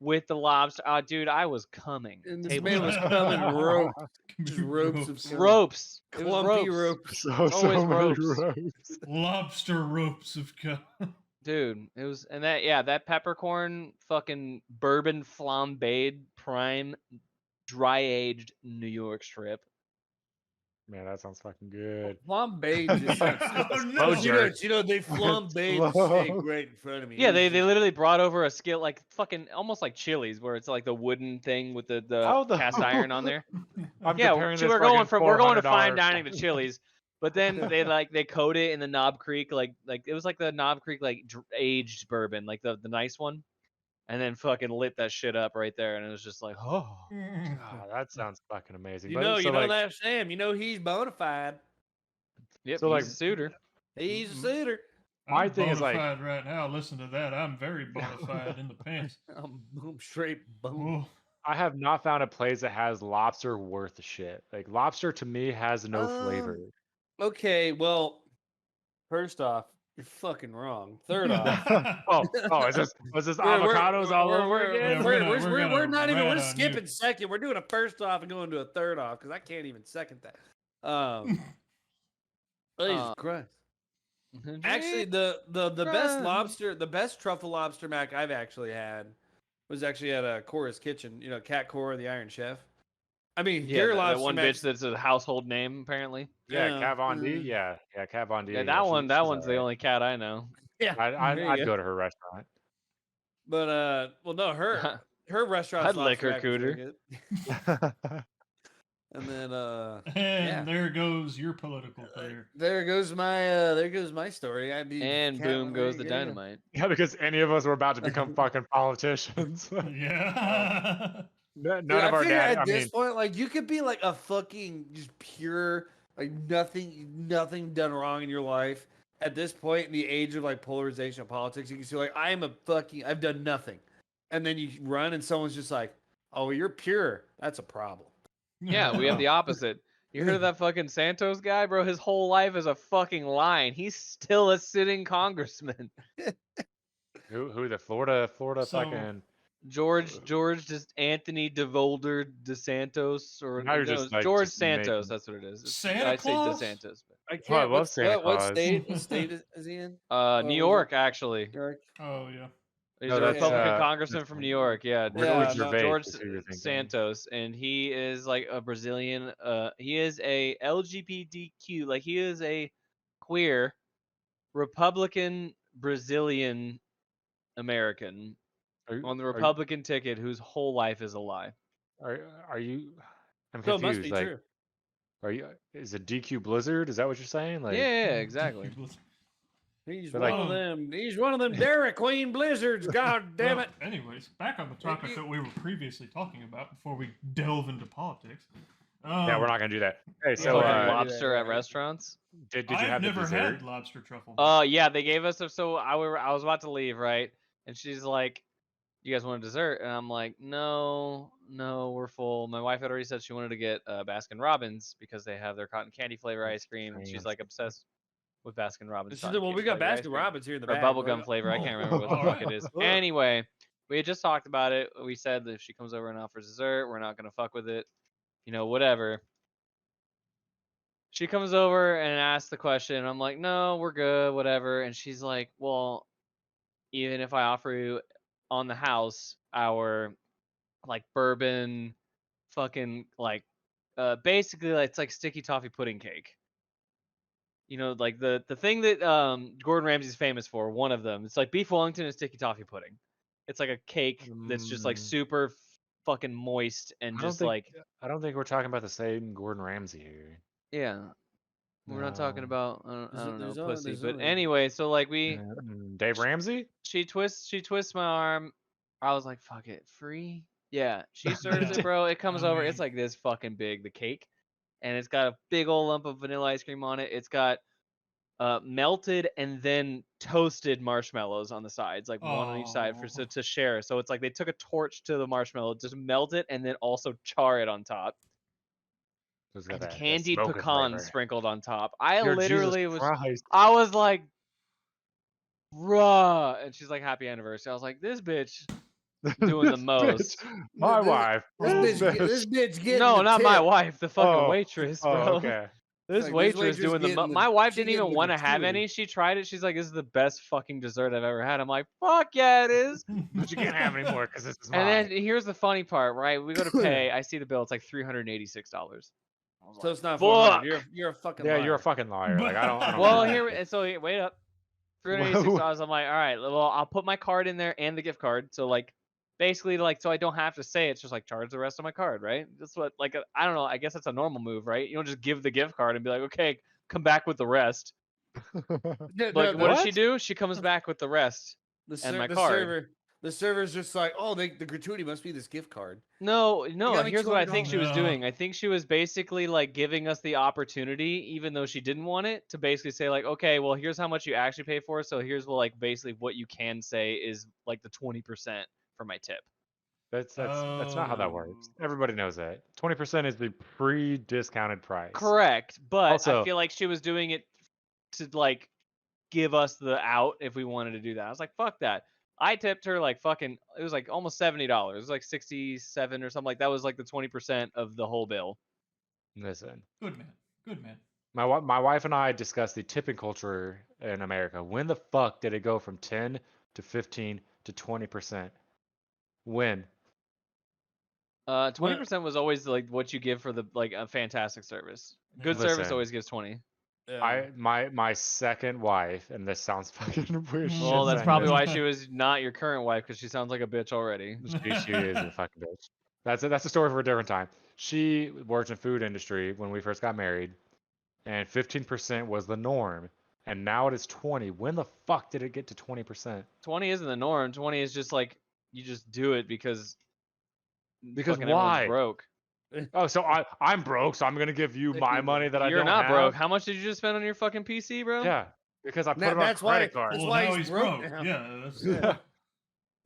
with the lobster. Dude, I was coming. And this man was coming ropes. Just ropes of cum. Ropes. It was Clumpy ropes. ropes. Always many ropes. Lobster ropes of cum. Dude, it was, and that peppercorn fucking bourbon flambéed prime dry aged New York strip. Man, that sounds fucking good. Flambe just sounds. Oh, no. You know, they flambe the steak right in front of me. Yeah, It was they literally brought over a skillet, like fucking almost like Chili's, where it's like the wooden thing with the cast iron on there. I'm Yeah, comparing this we're going to fine $400 dining to Chili's, but then they coat it in the Knob Creek like it was like the Knob Creek like aged bourbon, like the nice one, and then fucking lit that shit up right there, and it was just like, oh, Ah, that sounds fucking amazing. You But know, so like, that Sam. You know he's bona fide. yep, So, he's like, a suitor. He's a suitor. My I'm thing is, like- bona fide right now. Listen to that. I'm very bona fide in the pants. I'm straight bone. Oh, I have not found a place that has lobster worth a shit. Like lobster to me has no flavor. Okay, well, first off, you're fucking wrong. Third off, is this avocados all over again? Yeah, we're not even. We're rat on skipping you. second. We're doing a first off and going to a third off because I can't even second that. Jesus Christ! Actually, the best truffle lobster mac I've actually had was actually at Cora's Kitchen. You know, Cat Cora, the Iron Chef. I mean, Yeah, Gary that Lobster one Max. bitch that's a household name apparently. Yeah, Yeah, Kat Von D. Yeah, Kat Von D. Yeah, Yeah, that she's one's the alright. only cat I know. yeah. There I'd you go. go to her restaurant. But well, no, her restaurant's I'd lick Lobster her Mac was very cooter. good. And then And there goes your political career. there goes my story. I mean, And boom goes the yeah. dynamite. Yeah, because any of us were about to become fucking politicians. Yeah. None Dude, of I our figure dad. at this point, like you could be like a fucking just pure, like nothing done wrong in your life. At this point in the age of like polarization of politics, you can see like I've done nothing, and then you run and someone's just like, oh, you're pure. That's a problem. Yeah, we have the opposite. You heard of that fucking Santos guy, bro? His whole life is a fucking lie. He's still a sitting congressman. Who the Florida So- fucking. George just Anthony DeVolder DeSantos or Now you're no, just, like, George just Santos. making- That's what it is. Santa I say Claus? DeSantos. I I can't. love Santa What Claus. state? What state is he in? New York, actually. New York. Oh yeah. He's No, a that's, Republican congressman from New York. Yeah, Ricky Yeah, no. Gervais George is who you're thinking. Santos, and he is like a Brazilian. He is a LGBTQ, like he is a queer Republican Brazilian American on the Republican ticket whose whole life is a lie. Are you? I'm So it confused. must be like, true. are you? Is it DQ Blizzard? Is that what you're saying? Like, Yeah, exactly. He's But, one like- of them. He's one of them Dairy Queen blizzards. God damn Well, it! anyways, back on the topic you- that we were previously talking about before we delve into politics. yeah, we're not gonna do that. Hey, So, so Fucking yeah, lobster at yeah. restaurants. did you I've have the never dessert? had lobster truffle. Yeah, they gave us so I was about to leave, right? And she's like, "You guys want a dessert?" And I'm like, "No, we're full." My wife had already said she wanted to get Baskin Robbins because they have their cotton candy flavor ice cream, and she's like obsessed with Baskin Robbins. She said, "Well, we got Baskin Robbins here in the or back." bubblegum flavor. I can't remember what the fuck it is. Look. Anyway, we had just talked about it. We said that if she comes over and offers dessert, we're not gonna fuck with it. You know, whatever. She comes over and asks the question. I'm like, no, we're good, whatever. And she's like, well, even if I offer you on the house our like bourbon fucking like basically like, it's like sticky toffee pudding cake. You know, like the thing that Gordon Ramsay's famous for, one of them. It's like beef Wellington and sticky toffee pudding. It's like a cake that's just like super fucking moist and just like I don't think we're talking about the same Gordon Ramsay here. yeah. We're not talking No. about I don't know There's pussy, there's but only- anyway, so like we Dave Ramsey? she twists my arm. I was like, fuck it, free? Yeah. She serves Yeah. it, bro. It comes over. mean- It's like this fucking big, the cake. And it's got a big old lump of vanilla ice cream on it. It's got melted and then toasted marshmallows on the sides, like one on each side for Oh. to share. So it's like they took a torch to the marshmallow, just melt it, and then also char it on top. It's got And that candied smoking pecans flavor. sprinkled on top. I Dear literally Jesus was Christ. I was like, bruh. And she's like, happy anniversary. I was like, this bitch doing the This most. bitch, my This- wife. This bitch getting No, the not my tip. wife, the fucking Oh, waitress, bro. Oh, okay. This Like, this waitress waitress doing the, getting the- my wife she didn't getting even the want to have gratuity. any. She tried it. She's like, this is the best fucking dessert I've ever had. I'm like, fuck yeah, it is. But you can't have any more because this is And mine. then here's the funny part, right? We go to pay. I see the bill. It's like $386. I was So like, it's not fuck. 400. You're a fucking Yeah, liar. you're a fucking liar. Like I don't Well, do that here, shit. and so wait up. $386. I'm like, all right, well, I'll put my card in there and the gift card. So like, basically, like, so I don't have to say it's just like charge the rest of my card, right? That's what, like, I don't know. I guess that's a normal move, right? You don't just give the gift card and be like, okay, come back with the rest. Like, what does she do? She comes back with the rest. and my card. The server's just like, oh, the gratuity must be this gift card. No, got me here's what I think $200. she was No. doing. I think she was basically like giving us the opportunity, even though she didn't want it, to basically say like, okay, well, here's how much you actually pay for. So here's what like basically what you can say is like the 20% for my tip. That's not how that works. Everybody knows that. 20% is the pre-discounted price. Correct, but I Also- feel like she was doing it to like give us the out if we wanted to do that. I was like, fuck that. I tipped her like fucking. It was like almost $70. It was like 67 or something like that. Was like the 20% of the whole bill. Listen, Good man. Good man. my wife and I discussed the tipping culture in America. When the fuck did it go from 10 to 15 to 20%? When? 20% was always like what you give for the like a fantastic service. Good service Listen. always gives 20. Yeah. My second wife, and this sounds fucking weird shit. Well, that's saying probably this. why she was not your current wife because she sounds like a bitch already. She is a fucking bitch. That's a story for a different time. She worked in food industry when we first got married, and 15% was the norm, and now it is 20. When the fuck did it get to 20%? 20 isn't the norm. 20 is just like you just do it because Because fucking everyone's why? broke. Oh, so I'm broke, so I'm gonna give you my money that I You're don't not have. broke. How much did you just spend on your fucking PC, bro? Yeah, because I put it on That's why. credit card. That's Well, why now he's he's broke. broke. Now. Yeah, that's Yeah.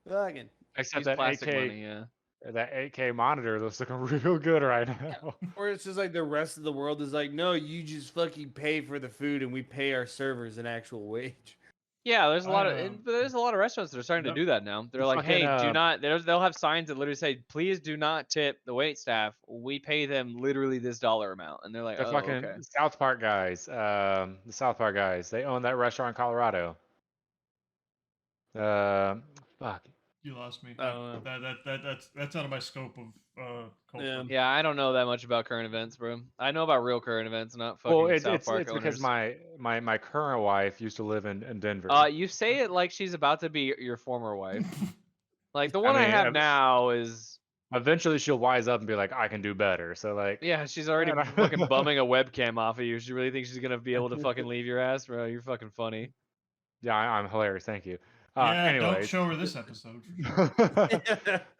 Fucking. Except Use that plastic 8K, money, yeah. that 8K monitor looks looking real good right now. Or it's just like the rest of the world is like, no, you just fucking pay for the food and we pay our servers an actual wage. Yeah, there's a lot I, of there's a lot of restaurants that are starting Yep. to do that now. They're The like, fucking, hey, do not. They'll have signs that literally say, please do not tip the wait staff. We pay them literally this dollar amount, and they're like, The oh, fucking okay. South Park guys, the South Park guys, they own that restaurant in Colorado. Fuck. you lost me. I don't know. That's out of my scope of culture. Yeah. Yeah, I don't know that much about current events, bro. I know about real current events, not fucking Well, South Park it's owners. because my current wife used to live in Denver. You say it like she's about to be your former wife. Like the one I mean, have now is. Eventually, she'll wise up and be like, I can do better. So like, Yeah, she's already And I- fucking bumming a webcam off of you. She really thinks she's gonna be able to fucking leave your ass, bro. You're fucking funny. yeah, I'm hilarious. Thank you. Yeah, don't anyways, show her this episode. For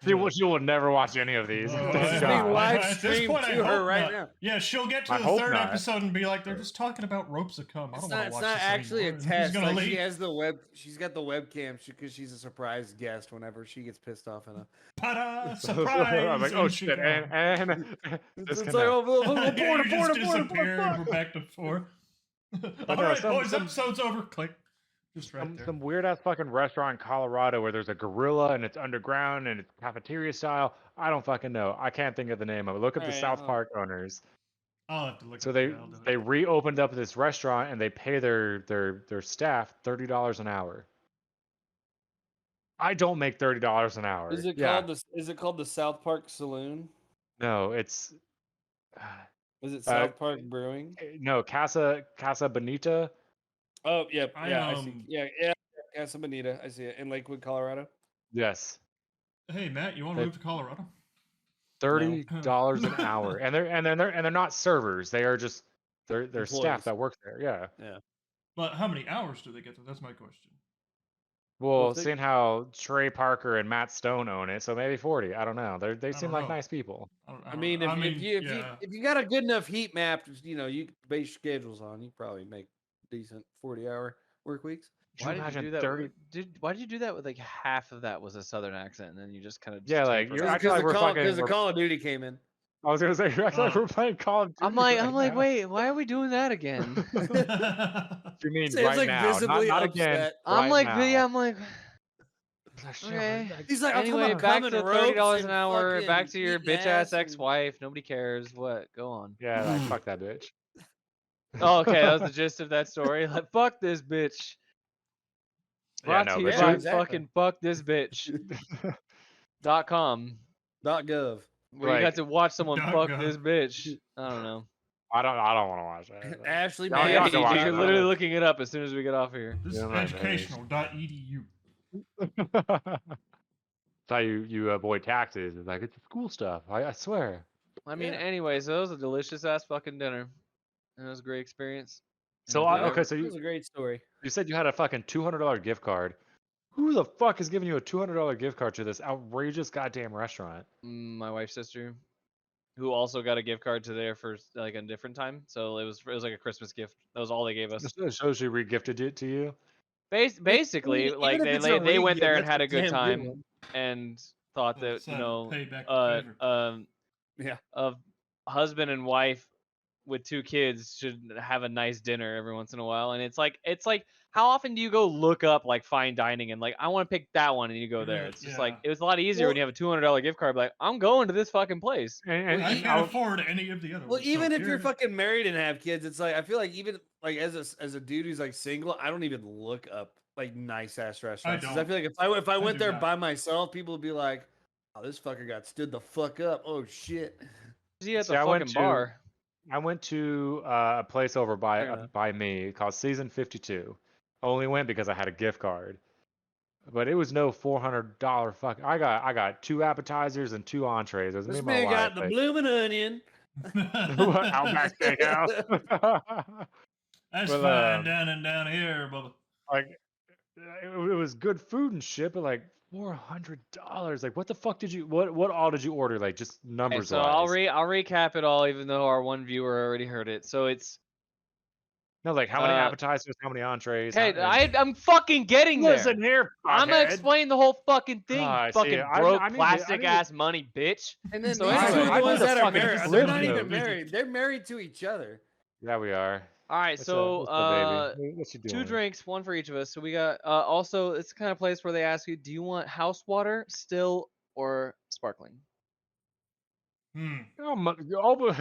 sure. she will never watch any of these. Oh, Thank It's God. being live at this streamed point, I to her hope right not. now. Yeah, she'll get to I the hope third not. episode and be like, they're just talking about ropes of cum. I It's don't not. want to It's watch not this actually anymore. a And test. She's gonna Like, she leave. has the web. She's got the webcam because she's a surprise guest whenever she gets pissed off in a. Ta-da! Surprise! I'm like, oh and she shit, gone. and It's disconnect. like, oh, Yeah, you just porn, disappear and fuck. we're back to 4. no, All right, some- boys, some- episode's over. Click. Just right there. Some weird ass fucking restaurant in Colorado where there's a gorilla and it's underground and it's cafeteria style. I don't fucking know. I can't think of the name of it. Look up the Alright, South well. Park owners. I'll have to look. So at they it. I'll do it. they reopened up this restaurant and they pay their staff $30 an hour. I don't make $30 an hour. Is it Yeah. called the? Is it called the South Park Saloon? No, it's Is it South Park Brewing? no Casa Bonita. Oh, yeah, I, yeah, I see. Yeah, Casa Bonita. I see it in Lakewood, Colorado. Yes, Hey, Matt, you want to They- move to Colorado? $30 an hour, and they're not servers. They are just they're Employees. staff that work there. Yeah. But how many hours do they get there? That's my question. Well, if they- seeing how Trey Parker and Matt Stone own it, so maybe 40. I don't know. They seem don't like know. nice people. I mean, if you got a good enough heat map, you can base schedules on. You probably make decent 40-hour work weeks. Could Why you did you imagine do that? 30? Why did you do that with like half of that was a southern accent, and then you just kind of Yeah, like, you're acting Because like we're fucking. the Call of Duty came in. I was gonna say you're acting like Oh. we're playing Call of Duty. I'm right like, now. wait, why are we doing that again? You mean Sam's, right like, now? visibly Not again. upset. I'm right like, now. yeah, I'm like, Oh, shit, okay. He's like, Anyway, I'm back talking to about coming $30 ropes an and hour. Back fucking to your eating bitch ass ass and- ex-wife. Nobody cares. What? Go on. Yeah, like fuck that bitch. Oh, okay, that was the gist of that story. Like, fuck this bitch. Yeah, Brought no, to you but Yeah, by exactly. fucking fuckthisbitch.com, .gov. where you Like- got to watch someone Dot fuck gov. this bitch. I don't know. I don't want to watch that. Ashley Y'all- May. y'all Yeah, can watch you're it, literally though. looking it up as soon as we get off here. This Yeah, is my educational.edu. That's how you avoid taxes. It's like it's school stuff. I swear. I mean, Yeah. anyway, so it was a delicious ass fucking dinner. And it was a great experience. So And, okay, so It was a great story. you said you had a fucking $200 gift card. Who the fuck is giving you a $200 gift card to this outrageous goddamn restaurant? my wife's sister, who also got a gift card to there for like a different time. So it was like a Christmas gift. That was all they gave us. Just shows she regifted it to you. Basically, Even like if they it's a they went re-gift, there and that's had a a good damn time one. and thought that That's how to pay back the favor. of husband and wife with 2 kids should have a nice dinner every once in a while. And it's like how often do you go look up like fine dining and like I want to pick that one and you go there? It's just like Yeah. it was a lot easier when you have a $200 gift card. Like I'm going to this fucking place. And I and can't afford any of the other Well, ones. so even if you're here- fucking married and have kids, it's like I feel like even like as a dude who's like single, I don't even look up like nice ass restaurants. 'Cause I don't. feel like if I went do there not. by myself, people would be like, Oh, this fucker got stood the fuck up. Oh shit. Is he at See, the I went fucking to- bar? I went to a place over Fair by enough. by me called Season 52. Only went because I had a gift card. But it was no $400 fuck. I got 2 appetizers and 2 entrees. It was me This and my man wife. got the Like, bloomin' onion. Outback Steakhouse. That's Well, fine down here, Bubba. like it was good food and shit, but like $400. Like, what the fuck did you? What all did you order? Like, just Okay, numbers so wise. I'll recap it all, even though our one viewer already heard it. So it's No, like how many uh, appetizers, how many entrees? okay. I'm fucking getting there. Listen here, I'm gonna fuckhead. explain the whole fucking thing. Ah, see, fucking I broke need to- plastic ass money, bitch. And then So these two anyway, are I the ones need to that are fucking married. They're live not even those. married. They're married to each other. Yeah, we are. all right. What's So up, baby? What you 2 doing? drinks, 1 for each of us. So we got also it's the kind of place where they ask you, do you want house water, still, or sparkling? Oh,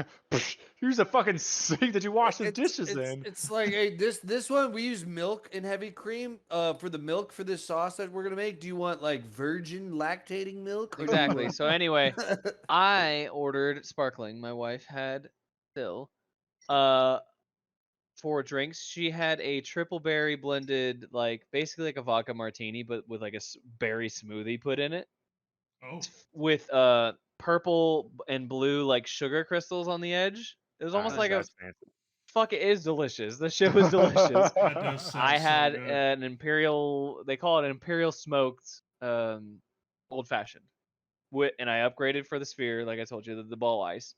use a fucking sink that you wash the dishes in. It's like, hey, this one we use milk and heavy cream for the milk for this sauce that we're gonna make. Do you want like virgin lactating milk? Or do you Exactly. want- So anyway, I ordered sparkling. My wife had still. For drinks, she had a triple berry blended, like basically like a vodka martini, but with like a berry smoothie put in it, Oh. with purple and blue like sugar crystals on the edge. It was almost like a fuck. It is delicious. The shit was delicious. That does sound I had so good. an imperial. They call it an imperial smoked old fashioned. And I upgraded for the sphere, like I told you, the ball ice,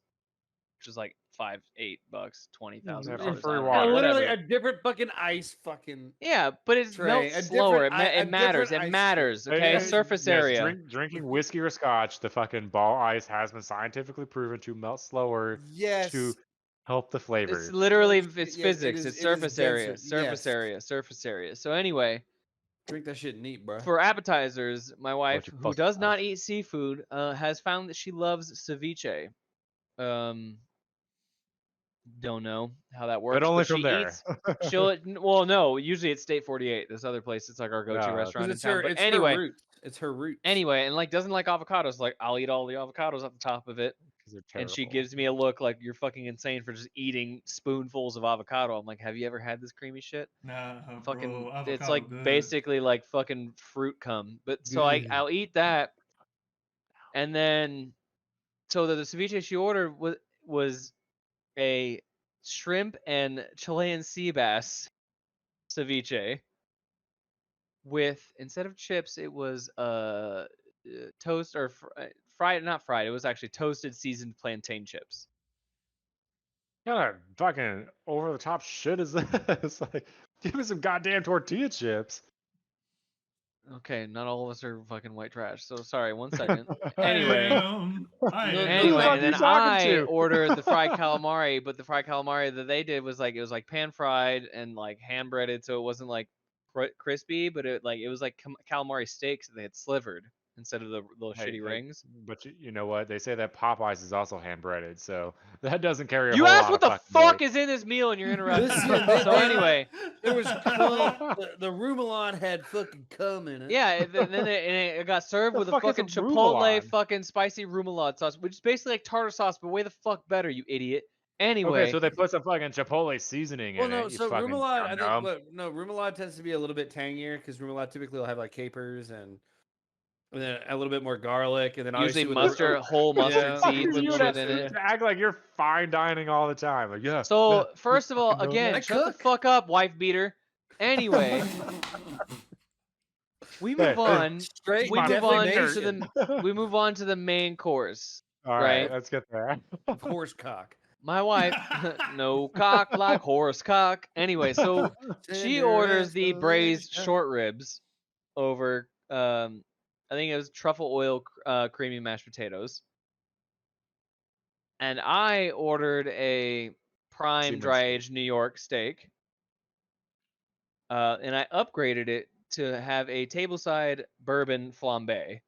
which is like $5, $8, $20,000. free Yeah, water. literally Whatever. a different fucking ice fucking. Yeah, but it Tray, melts a slower. different i- a It matters. different It ice matters. tray. Okay, Yeah, surface Yes, area. drinking whiskey or scotch, the fucking ball ice has been scientifically proven to melt slower Yes. to help the flavor. It's literally No shit, it's yes, it physics. is- It's it is surface area. denser, Surface yes. area. Surface area. So anyway, Drink that shit neat, bro. for appetizers, my wife, you who pussy does not ass. eat seafood, has found that she loves ceviche. Don't know how that works, But only she from there. eats. Well, no. Usually it's State 48. This other place, it's like our go-to Yeah, restaurant in It's town. her. But It's anyway, her roots. It's her roots. anyway, and like doesn't like avocados. Like I'll eat all the avocados at the top of it. 'Cause they're And she terrible. gives me a look like you're fucking insane for just eating spoonfuls of avocado. I'm like, have you ever had this creamy shit? Nah, Fucking, bro, avocado it's like good. basically like fucking fruit cum. But so Good. I'll eat that, and then so the ceviche she ordered was a shrimp and Chilean sea bass ceviche with, instead of chips, it was toast or fried, not fried. It was actually toasted seasoned plantain chips. What kind of fucking over the top shit is this? Like, give me some goddamn tortilla chips. Okay, not all of us are fucking white trash. So sorry, 1 second. I Anyway. am. Anyway, fuck and then you talking I to? ordered the fried calamari, but the fried calamari that they did was like, it was like pan fried and like hand breaded, so it wasn't like crispy, but it was like calamari steaks that they had slivered instead of the little Hey, shitty rings. But you know what? They say that Popeyes is also hand breaded, so that doesn't carry a You whole asked lot what of the fucking fuck weight. is in this meal, and you're interrupting. Listen, So anyway, There was cum. The Rumelon had fucking cum in it. yeah, then it got served The with a fuck is fucking a chipotle remoulade? fucking spicy remoulade sauce, which is basically like tartar sauce, but way the fuck better, you idiot. Anyway. Okay, so they put some fucking Chipotle seasoning Well, in no. it. You So fucking Remoulade, I dum-dum. think. No, Remoulade tends to be a little bit tangier because Remoulade typically will have like capers and then a little bit more garlic, and then Usually obviously with mustard, whole mustard Yeah. seeds and You would shit have in it. to act like you're fine dining all the time. Like, yeah. So yeah, first of all, fucking know again, I shut the cook. fuck up, wife beater. Anyway, we move on. straight. We move on to defamation. we move on to the main course. All right. right, let's get there. Horse cock. My wife, no cock like horse cock. Anyway, so she Tender orders as the the braised lady. short ribs over I think it was truffle oil creamy mashed potatoes. And I ordered a prime Seaman dry steak. aged New York steak. And I upgraded it to have a tableside bourbon flambe,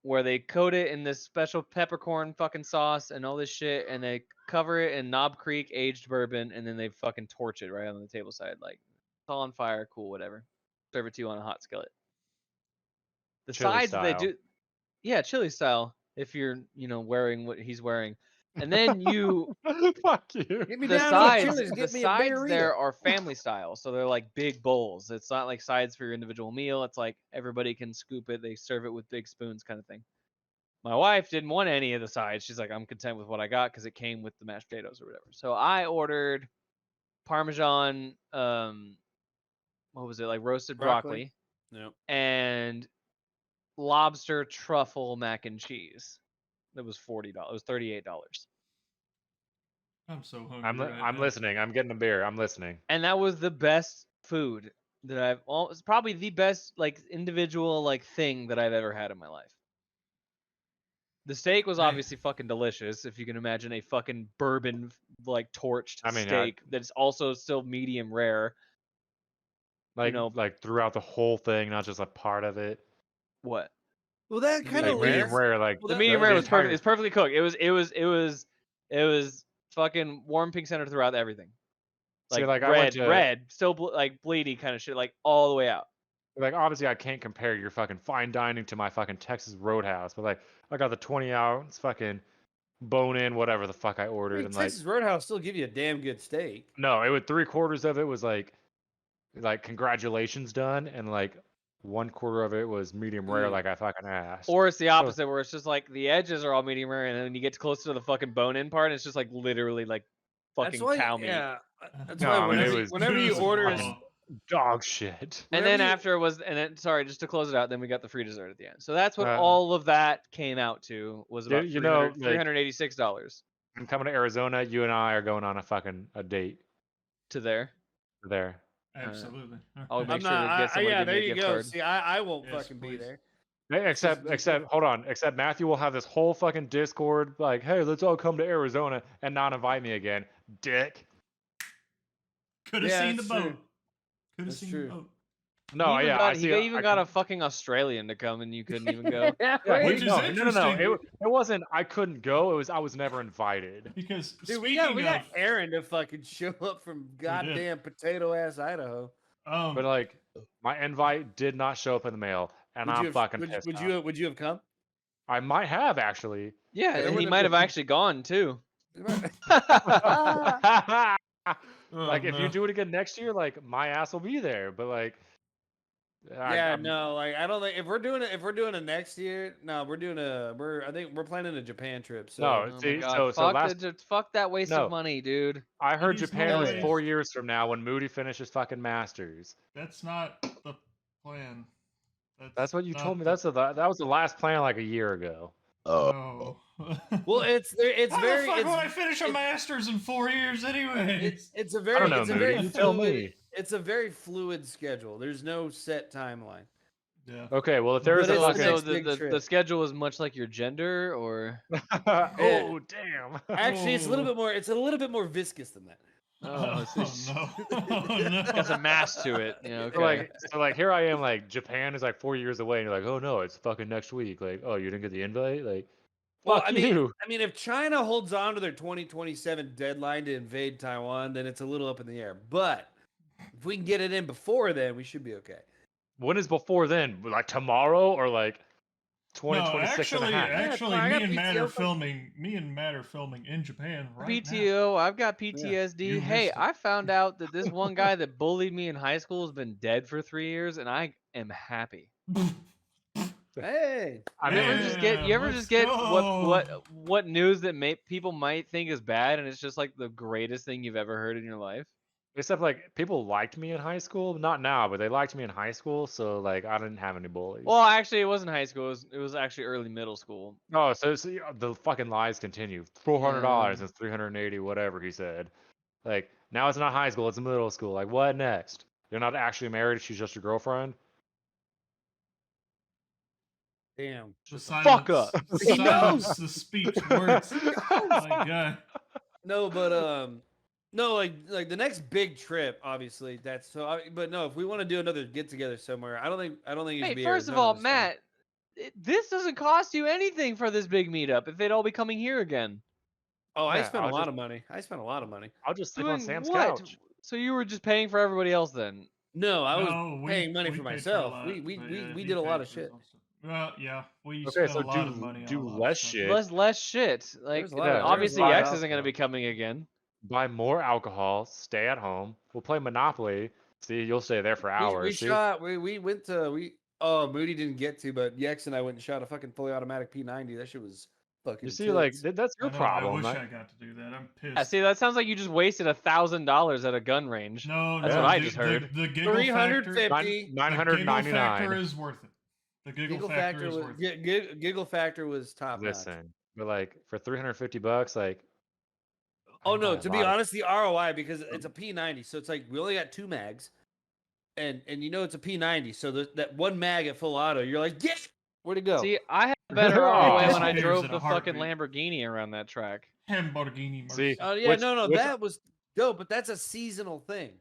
where they coat it in this special peppercorn fucking sauce and all this shit, and they cover it in Knob Creek aged bourbon, and then they fucking torch it right on the tableside. Like, it's all on fire, cool, whatever. Serve it to you on a hot skillet. The Chili sides that they style. do, Yeah, chili style. If you're, wearing what he's wearing, and then Fuck you. Get me the down to the sides, Chili's, the get me a sides Barilla. there are family style, so they're like big bowls. It's not like sides for your individual meal. It's like everybody can scoop it. They serve it with big spoons, kind of thing. My wife didn't want any of the sides. She's like, I'm content with what I got because it came with the mashed potatoes or whatever. So I ordered Parmesan, what was it, like roasted broccoli Yep. and lobster truffle mac and cheese. That was $40. It was $38. I'm so hungry. I'm listening. I'm getting a beer. I'm listening. And that was the best food that it's probably the best like individual like thing that I've ever had in my life. The steak was obviously fucking delicious. If you can imagine a fucking bourbon like torched steak that's also still medium rare. Like throughout the whole thing, not just a part of it. What? Well, that kind of medium rare. Like the medium rare was perfect. It's perfectly cooked. It was fucking warm pink center throughout everything. Like, I went to, red, still like bleedy kind of shit, like all the way out. Like obviously I can't compare your fucking fine dining to my fucking Texas Roadhouse, but like I got the 20-ounce fucking bone-in whatever the fuck I ordered, and Texas Roadhouse still give you a damn good steak. No, it was 3/4 of it was like congratulations done, and like 1/4 of it was medium rare, like I fucking asked. Or it's the opposite, where it's just like the edges are all medium rare, and then when you get closer to the fucking bone-in part, it's just like literally like fucking cow meat. Yeah, that's why whenever you order dog shit. And then sorry, just to close it out, then we got the free dessert at the end. So that's what all of that came out to, was about $386. I'm coming to Arizona. You and I are going on a date. To there. Absolutely. I'll make sure to get somebody to give me a gift card. See, I won't fucking be there. Except hold on. Except Matthew will have this whole fucking Discord like, hey, let's all come to Arizona, and not invite me again, dick. Could have seen the boat. Could have seen the boat. No, he even got a fucking Australian to come, and you couldn't even go. Which is interesting. No. It wasn't. I couldn't go. It was I was never invited. Because dude, we got Aaron to fucking show up from goddamn potato ass Idaho. But like, my invite did not show up in the mail, and I'm fucking pissed. Would you have come? I might have actually. Yeah, and he might have actually gone too. Like if you do it again next year, like my ass will be there. But like, I don't think if we're doing it next year. No, I think we're planning a Japan trip. So fuck that waste of money, dude. I heard Japan was 4 years from now when Moody finishes fucking Masters. That's not the plan. That's what you told me. That was the last plan like a year ago. Oh. Well, it's very. Why the fuck would I finish a Masters in 4 years anyway? It's a very. You tell me. It's a very fluid schedule. There's no set timeline. Yeah. Okay. Well, if there is the schedule is much like your gender, or oh damn. Actually, it's a little bit more viscous than that. Oh, no. It's got some mass to it. Okay. So like here I am, like Japan is like 4 years away, and you're like, oh no, it's fucking next week. Like, oh, you didn't get the invite? Like, well, fuck you. I mean, if China holds on to their 2027 deadline to invade Taiwan, then it's a little up in the air. But if we can get it in before then, we should be okay. When is before then? Like tomorrow or like 2026 no, actually, me and Matt are filming in Japan right PTO, now. I've got PTSD. Hey, I found out that this one guy that bullied me in high school has been dead for 3 years, and I am happy. Hey, you ever just get what news that people might think is bad, and it's just like the greatest thing you've ever heard in your life? Except like people liked me in high school, not now, but they liked me in high school, so like I didn't have any bullies. Well, actually, it wasn't high school. It was actually early middle school. Oh, so the fucking lies continue. $400 and $380, whatever he said. Like now it's not high school, it's middle school. Like what next? You're not actually married; she's just your girlfriend. Damn. Fuck up. Silence the speech words. Oh my god. No, but no, like the next big trip, obviously. That's so. But no, if we want to do another get together somewhere, I don't think it should be. First of all, Matt, this doesn't cost you anything for this big meetup if they'd all be coming here again. Oh, I spent a lot of money. I'll just sleep on Sam's couch. So you were just paying for everybody else then? No, I was paying money for myself. We did a lot of shit. Well, yeah, we Okay, spent so a lot of money on a do lot of less stuff. shit. Less shit. Like There's a lot of- there's a obviously lot of X isn't gonna alcohol. be coming again. Buy more alcohol. Stay at home. We'll play Monopoly. See, you'll stay there for hours. See? We went to oh Moody didn't get to, but Yex and I went and shot a fucking fully automatic P90. That shit was fucking. You see, like tits. that's I your know, problem. I wish like- I got to do that. I'm pissed. Yeah, see, that sounds like you just wasted $1,000 at a gun range. No, That's no, what I the, just heard. The giggle factor, 350. the giggle factor 999. is worth it. The giggle factor is was worth it. giggle factor was top notch. Listen, but like for $350, like. I Oh can buy no, a to be lot of- honest, the ROI because it's a P90, so it's like we only got 2 mags, and you know it's a P90, so that one mag at full auto, you're like, yeah, where'd it go? See, I had better Aw. ROI when I Disappears drove in a the fucking heartbeat. Lamborghini around that track. Lamborghini See, Mercy. Oh yeah, which- no, which- that was dope, but that's a seasonal thing.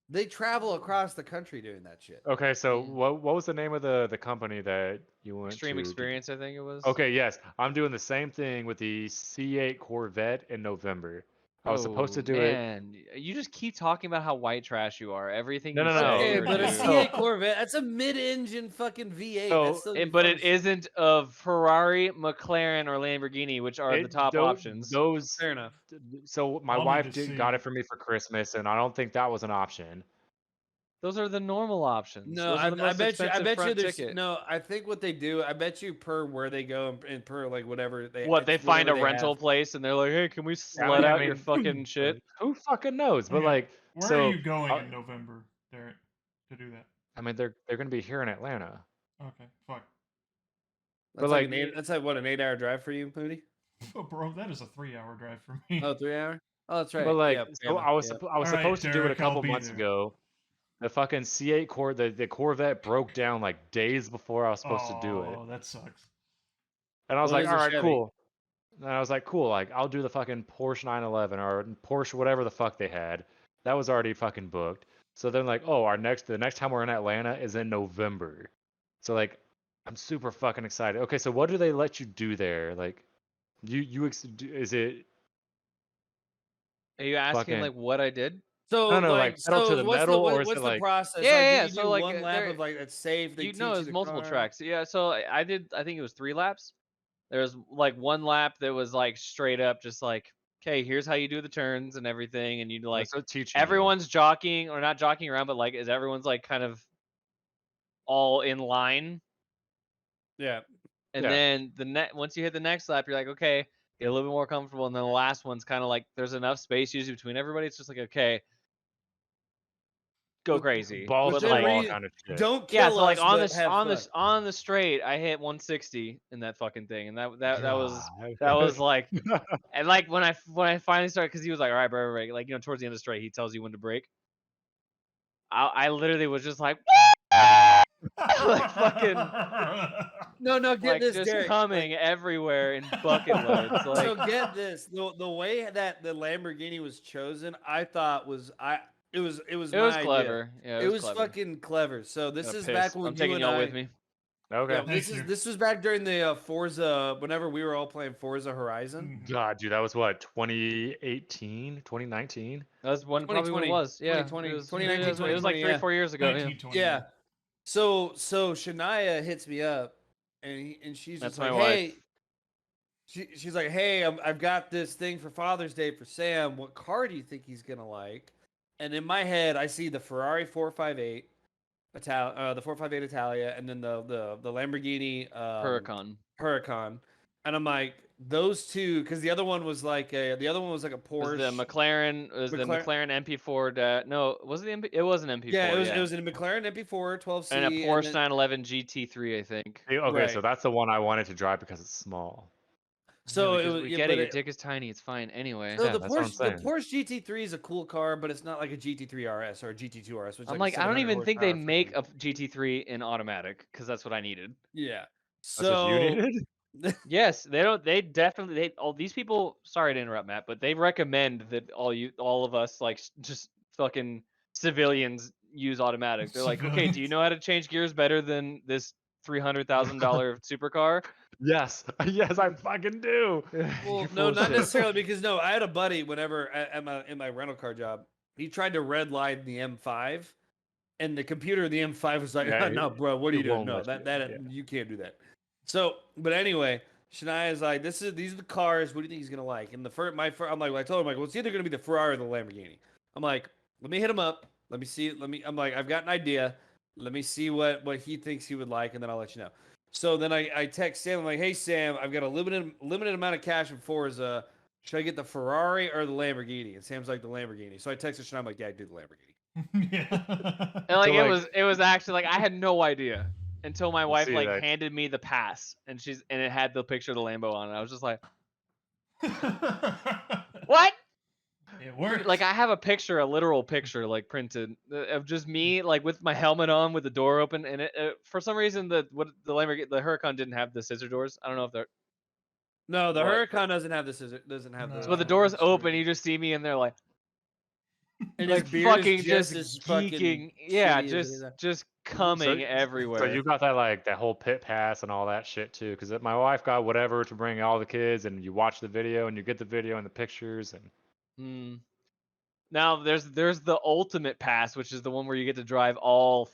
They travel across the country doing that shit. Okay, so Mm. what was the name of the company that you went Extreme to? Experience, I think it was. Okay, yes, I'm doing the same thing with the C8 Corvette in November. I was supposed to do it. Man, you just keep talking about how white trash you are. Everything No, you no, no. say Okay, or but a do. C8 Corvette, that's a mid-engine fucking V8. So- That's still But fun it as shit. isn't of Ferrari, McLaren, or Lamborghini, which are the top options. Those. Fair enough. So my I'll wife need to got see. it for me for Christmas, and I don't think that was an option. Those are the normal options. No, Those are the most bet you. I expensive bet you front there's ticket. no. I think what they do. I bet you per where they go and per like whatever they. What, they it's find a whatever they rental have. place and they're like, hey, can we I slut mean- out your fucking shit? Who fucking knows? But Okay, like, Where so are you going uh, in November, Derek, to do that? I mean, they're gonna be here in Atlanta. Okay, fuck. That's But, like, like, that's like what an 8-hour drive for you, Moody. Oh, bro, that is a 3-hour drive for me. Oh, 3 hour. Oh, that's right. But like, yeah, so Bama, I was yeah. I was All right, supposed to do it a Derek, I'll couple be months there. ago. The fucking C8 the Corvette broke down like days before I was supposed to do it, Oh, that sucks. and I was What like, is a all right, Chevy? cool. And I was like, cool, like I'll do the fucking Porsche 911 or Porsche whatever the fuck they had. That was already fucking booked. So then like, oh, the next time we're in Atlanta is in November. So like, I'm super fucking excited. Okay, so what do they let you do there? Like, is it Are you asking fucking- like what I did? So No, like, pedal to the metal, or is what's it the like- process? Yeah, like, yeah, do you so, do like, one lap there- of like that's safe. They You teach know, you it's the multiple car? tracks. Yeah, so I did. I think it was 3 laps. There was like one lap that was like straight up, just like, okay, here's how you do the turns and everything, and you like that's what teaching you. everyone's jockeying or not jockeying around, but like is everyone's like kind of all in line, Yeah. and Yeah. then once you hit the next lap, you're like, okay, get a little bit more comfortable, and then the last one's kind of like there's enough space usually between everybody. It's just like, okay, go With- crazy. balls But to then the wall re- kind of shit. Don't Yeah, kill so like us, on but the have fun. on the straight, I hit 160 in that fucking thing, and that was God. that was like, and like when I finally started, because he was like, all right, brake, like, you know, towards the end of the straight, he tells you when to brake. I literally was just like, like fucking No, get like this, just Derek. coming everywhere in bucket loads. Like, So get this. The way that the Lamborghini was chosen, I thought it was it was my idea. clever. Yeah, It was clever. fucking clever. So this Got is pissed. back when I'm you taking and y'all I, with me. Okay. Yeah, Thank you. this was back during the Forza. Whenever we were all playing Forza Horizon. Mhm. God, dude, that was what, 2018, 2019? That's when probably what it 2020, was. Yeah, 2020, it was, 2019, it was like 2020, 3 or yeah. 4 years ago. Yeah. 1920. Yeah. So Shania hits me up, and she's That's just like, my hey. wife. She's like, hey, I've got this thing for Father's Day for Sam. What car do you think he's gonna like? And in my head, I see the Ferrari 458, the 458 Italia, and then the Lamborghini Huracan. And I'm like, those two, because the other one was like a Was Porsche. the McLaren the McLaren MP4? No, was it the MP? It was an MP4. Yeah, it was a McLaren MP4 12C and a Porsche then- 911 GT3, I think. Okay, so Right. that's the one I wanted to drive because it's small. So Yeah, it because was. we yeah, get but it. Your dick is tiny. It's fine anyway. So Yeah, the that's what I'm Porsche saying. GT3 is a cool car, but it's not like a GT3 RS or a GT2 RS. Which is I'm like like, a I don't 700 even think they horsepower make freaking- a GT3 in automatic because that's what I needed. Yeah. That's what you needed? Yes, they don't. They definitely. All these people. Sorry to interrupt, Matt, but they recommend that all of us, like, just fucking civilians use automatic. They're like, okay, do you know how to change gears better than this $300,000 supercar? Yes, yes, I fucking do. Well, You're no, full of not shit. necessarily because no, I had a buddy whenever in my rental car job, he tried to redline the M5, and the computer of the M5 was like, Yeah, no, bro, what are it you doing? won't No, let you, that yeah. you can't do that. So, but anyway, Shania's like, these are the cars. What do you think he's gonna like? And I'm like, I told him, like, well, it's either gonna be the Ferrari or the Lamborghini. I'm like, let me hit him up. Let me see. I'm like, I've got an idea. Let me see what he thinks he would like, and then I'll let you know. So then I text Sam. I'm like, hey Sam, I've got a limited amount of cash in Forza. Should I get the Ferrari or the Lamborghini? And Sam's like, the Lamborghini. So I texted Shania. I'm like, yeah, do the Lamborghini. Yeah. And like So, it was actually like I had no idea until my wife see, like like- handed me the pass and it had the picture of the Lambo on it. I was just like, what? It worked. Like I have a picture, a literal picture, like printed of just me, like with my helmet on, with the door open, and for some reason the Lamborghini, the Huracan didn't have the scissor doors. I don't know if they're. No, the What? Huracan doesn't have the scissor. Doesn't have No. the. But the doors screw. open, you just see me in there like And like his beard fucking is just as fucking geeking, yeah, shitty as it is. just coming So everywhere. you got that whole pit pass and all that shit too, because my wife got whatever to bring all the kids, and you watch the video and you get the video and the pictures and. Hmm. Now there's the ultimate pass, which is the one where you get to drive all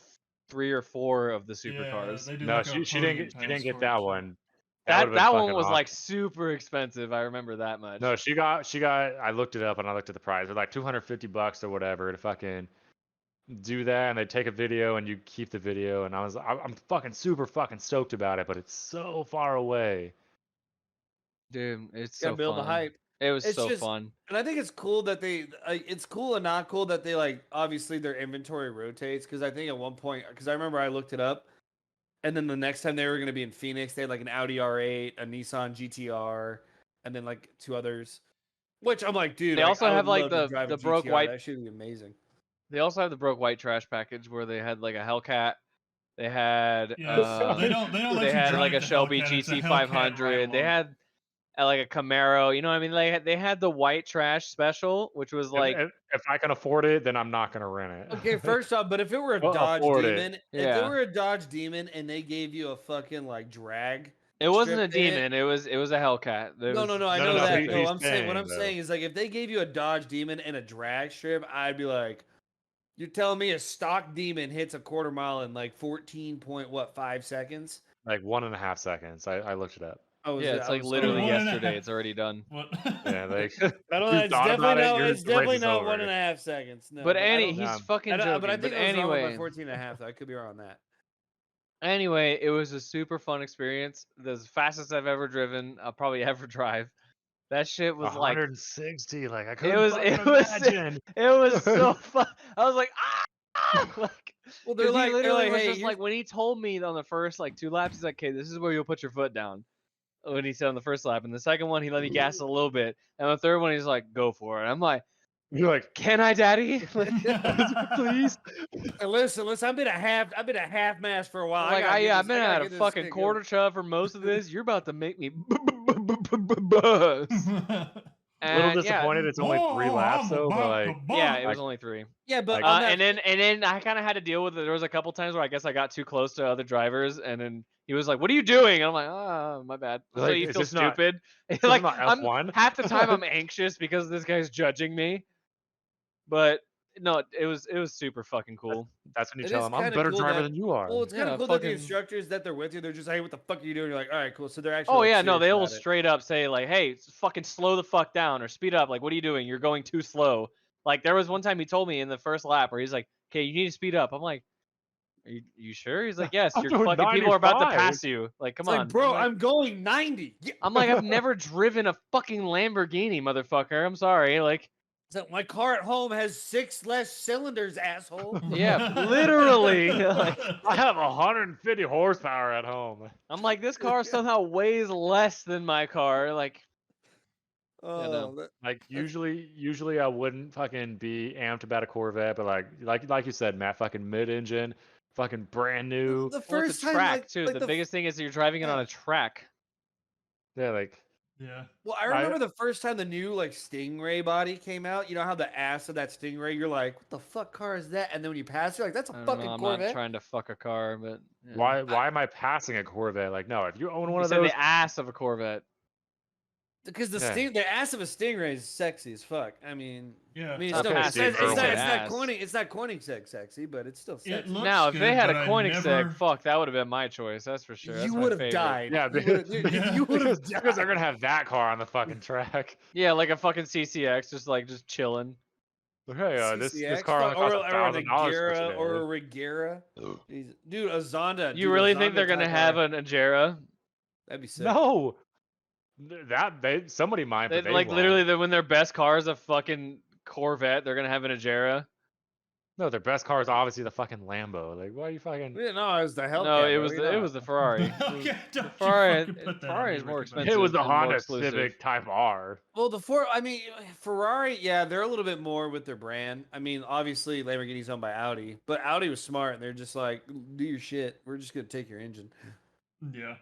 3 or 4 of the supercars. They do No, like a she didn't podium she didn't pass get for that it. one. That would've been one fucking was like awesome. super expensive. I remember that much. No, she got. I looked it up and I looked at the price. They're like $250 or whatever to fucking do that, and they take a video and you keep the video. And I'm fucking super fucking stoked about it, but it's so far away. Dude, it's Gotta so build the fun. hype. It was It's so just- fun. And I think it's cool that it's cool and not cool that they like obviously their inventory rotates because I think at one point because I remember I looked it up, and then the next time they were going to be in Phoenix, they had like an Audi R8, a Nissan GTR, and then like 2 others. Which I'm like, dude, They like, also I have, would like, love to drive a the broke GTR. white- That should be amazing. They also have the broke white trash package where they had like a Hellcat. They had Yeah, they don't let they you had drive like a the Shelby Hellcat, it's a Hellcat GT500. They ride-along. had like a Camaro. You know what I mean? They had the white trash special, which was like If I can afford it, then I'm not gonna rent it. Okay, first off, but if it were a Well, Dodge afford it. Demon, if Yeah. it were a Dodge Demon and they gave you a fucking like drag, it wasn't a strip to hit- demon. It was a Hellcat. It No, was I No, know no, that. he- No, he's I'm saying what I'm saying, saying is like if they gave you a Dodge Demon and a drag strip, I'd be like, you're telling me a stock Demon hits a quarter mile in like 14.5 seconds? like 1.5 seconds. I looked it up. Yeah, it's like so literally 1.5. yesterday. It's already done. What? Yeah, like I don't you know. It's thought definitely about it, not. your It's race definitely is not over. 1.5 seconds. No, But I any, don't- he's Yeah. fucking I joking. don't- but I think but it was wrong anyway, by 14.5. Though I could be wrong on that. anyway, it was a super fun experience. The fastest I've ever driven. I'll probably ever drive. That shit was like 160. Like I it couldn't was fucking it was imagine. it was so fun. I was like like Well, because he they're literally like, was hey, just like when he told me on the first like 2 laps, he's like, "Okay, this is where you'll put your foot down." When he said on the first lap, and the second one he let me gas a little bit, and the third one he's like, "Go for it." I'm like, You're like, "Can I, Daddy? Please?" And listen, I've been a half mast for a while. Like I've been at a fucking quarter shove. chub for most of this. You're about to make me buzz. a little And yeah, disappointed. It's only 3 laps though, but like, yeah, it was Like- only 3. Yeah, but Like- on that, And then I kind of had to deal with it. There was a couple times where I guess I got too close to other drivers, and then he was like, "What are you doing?" And I'm like, "Oh, my bad." So Like, you is feel this not- stupid. this Like not I'm F1? half the time I'm anxious because this guy's judging me. But no, it was super fucking cool. that's when you It tell is him I'm a kinda better cool driver that- than you are. well, it's kind Yeah, of cool that the fucking- instructors that they're with you, they're just, hey, what the fuck are you doing? You're like, all right, cool. So they're actually. Oh like, yeah, no, serious they'll about it. straight up say like, "Hey, fucking slow the fuck down or speed up." Like, "What are you doing? You're going too slow." Like there was one time he told me in the first lap where he's like, "Okay, you need to speed up." I'm like, "Are you sure?" He's like, "Yes, I'm your doing fucking people are about to 95. pass you." Like, come It's like, on, bro, I'm, like, I'm going 90. Yeah. I'm like, I've never driven a fucking Lamborghini, motherfucker. I'm sorry. Like, So my car at home has 6 less cylinders, asshole. yeah, literally. Like, I have 150 horsepower at home. I'm like, this car somehow weighs less than my car. Like, Oh, that- Like usually I wouldn't fucking be amped about a Corvette, but like you said, Matt, fucking mid-engine, fucking brand new. the well, first it's a time, track like, too. like The the biggest thing is that you're driving it on yeah. a track. Yeah, like Yeah. Well, I remember the first time the new like Stingray body came out. You know how the ass of that Stingray, you're like, what the fuck car is that? And then when you pass, you're like, that's a I don't fucking know. I'm Corvette. not trying to fuck a car, but yeah. why am I passing a Corvette? Like no, if you own one You of said those, the ass of a Corvette. Because Yeah. the ass of a stingray is sexy as fuck. I mean, Yeah. it's I'll still take it's, Steve it's, not, Irwin. it's not Ass. coining it's not coining sexy, but it's still It sexy. looks Now, if good, they had but a I Koenigsegg, never... fuck, that would have been my choice. That's for sure. That's You my would have favorite. died. Yeah, You would've- Yeah. you would have because they're died. gonna have that car on the fucking track. Yeah, like a fucking CCX, just chilling. Like, hey, this CCX, car only or costs an $1,000 for Agera today. or a Regera. Dude, a Zonda. You dude, really a think Zonda they're gonna Type have R. an Agera? That'd be sick. No, somebody might, They, but they like won't. literally, when their best car is a fucking Corvette, they're gonna have an Agera. No, their best car is obviously the fucking Lambo. Like, why are you fucking? Yeah, no, it was the Hellcat. No, it bro, was you the, it know. was the Ferrari. Okay, don't you Ferrari, fucking put that on Ferrari me, is more Ricky Bobby. expensive. It was the and more Honda exclusive. Civic Type R. Well, Ferrari, yeah, they're a little bit more with their brand. I mean, obviously, Lamborghini's owned by Audi, but Audi was smart. They're just like, do your shit. We're just gonna take your engine. Yeah.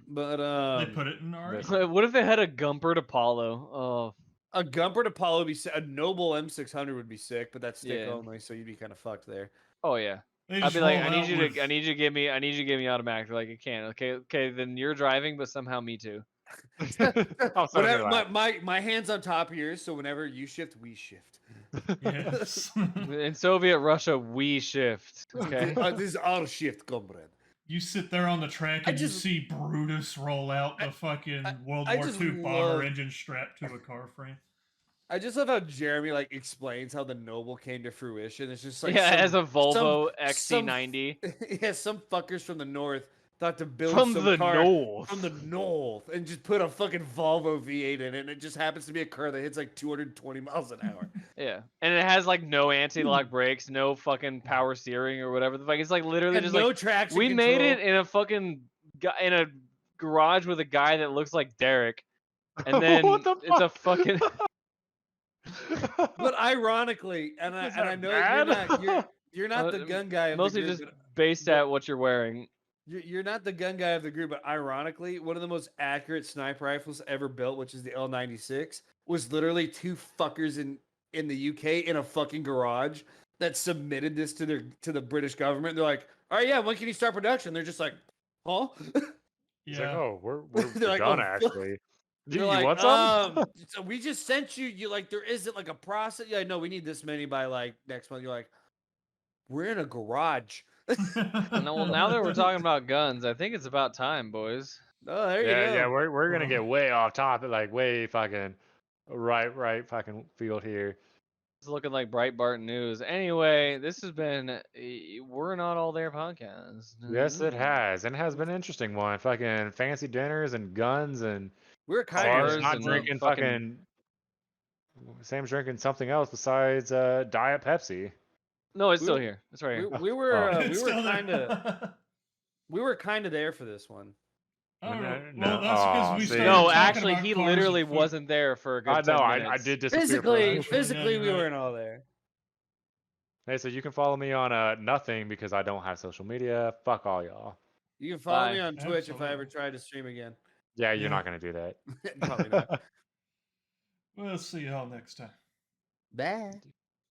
But They put it in ours. What if they had a Gumpert Apollo? Oh, a Gumpert Apollo would be sick. A Noble M600 would be sick, but that's stick Yeah. only, so you'd be kind of fucked there. oh yeah. They I'd just be like, roll I need out you with- to, I need you to give me, I need you to give me automatic. They're like, I can't. Okay, then you're driving, but somehow me too. Oh, so Whenever, you're like- my hands on top of yours, so whenever you shift, we shift. Yes. In Soviet Russia, we shift. Okay. This is auto shift, comrade. You sit there on the track I and just- you see Brutus roll out the fucking World I War just II bomber love- engine strapped to a car frame. I just love how Jeremy like explains how the Noble came to fruition. It's just like yeah, some, as a Volvo some- XC90 yeah, some fuckers from the north thought to build from some the car north. from the north and just put a fucking Volvo V8 in it, and it just happens to be a car that hits like 220 miles an hour. Yeah, and it has like no anti-lock brakes, no fucking power steering or whatever the fuck. It's like literally And just no like traction we made control. it in a fucking in a garage with a guy that looks like Derek, and then What the it's a fucking. But ironically, and I Is and I that know bad? you're not the gun guy of mostly the group. just based at what you're wearing. You're not the gun guy of the group, but ironically, one of the most accurate sniper rifles ever built, which is the L96, was literally two fuckers in the UK in a fucking garage that submitted this to the British government. They're like, "All right, yeah, when can you start production?" They're just like, "Huh?" He's Yeah. like, oh, we're They're like, done "Oh, fuck." actually. They're You like, want some? so we just sent you. You like, there isn't like a process. Yeah, no, we need this many by like next month. You're like, we're in a garage. Well, now that we're talking about guns, I think it's about time, boys. Oh, there you Yeah, go. yeah, we're gonna get way off topic, like way fucking right fucking field here. It's looking like Breitbart news. Anyway, this has been We're Not All There podcast. Yes, it has, and it has been an interesting one. Fucking fancy dinners and guns and We're kind Sam's of Cars not and drinking fucking- Sam's drinking something else besides Diet Pepsi. No, it's still We- here. It's right here. we were Oh. we It's were still there. kind of we were kind of there for this one. Oh, No, well, no. that's because we See. started No, talking actually, about he cars literally and food. wasn't there for a good I 10 know, minutes. I did disappear. Physically- Physically, we right. weren't all there. Hey, so you can follow me on nothing because I don't have social media. Fuck all y'all. You can follow me Bye. on Twitch if I ever Absolutely. try to stream again. Yeah, you're Yeah. not gonna do that. Probably not. We'll see y'all next time. Bye.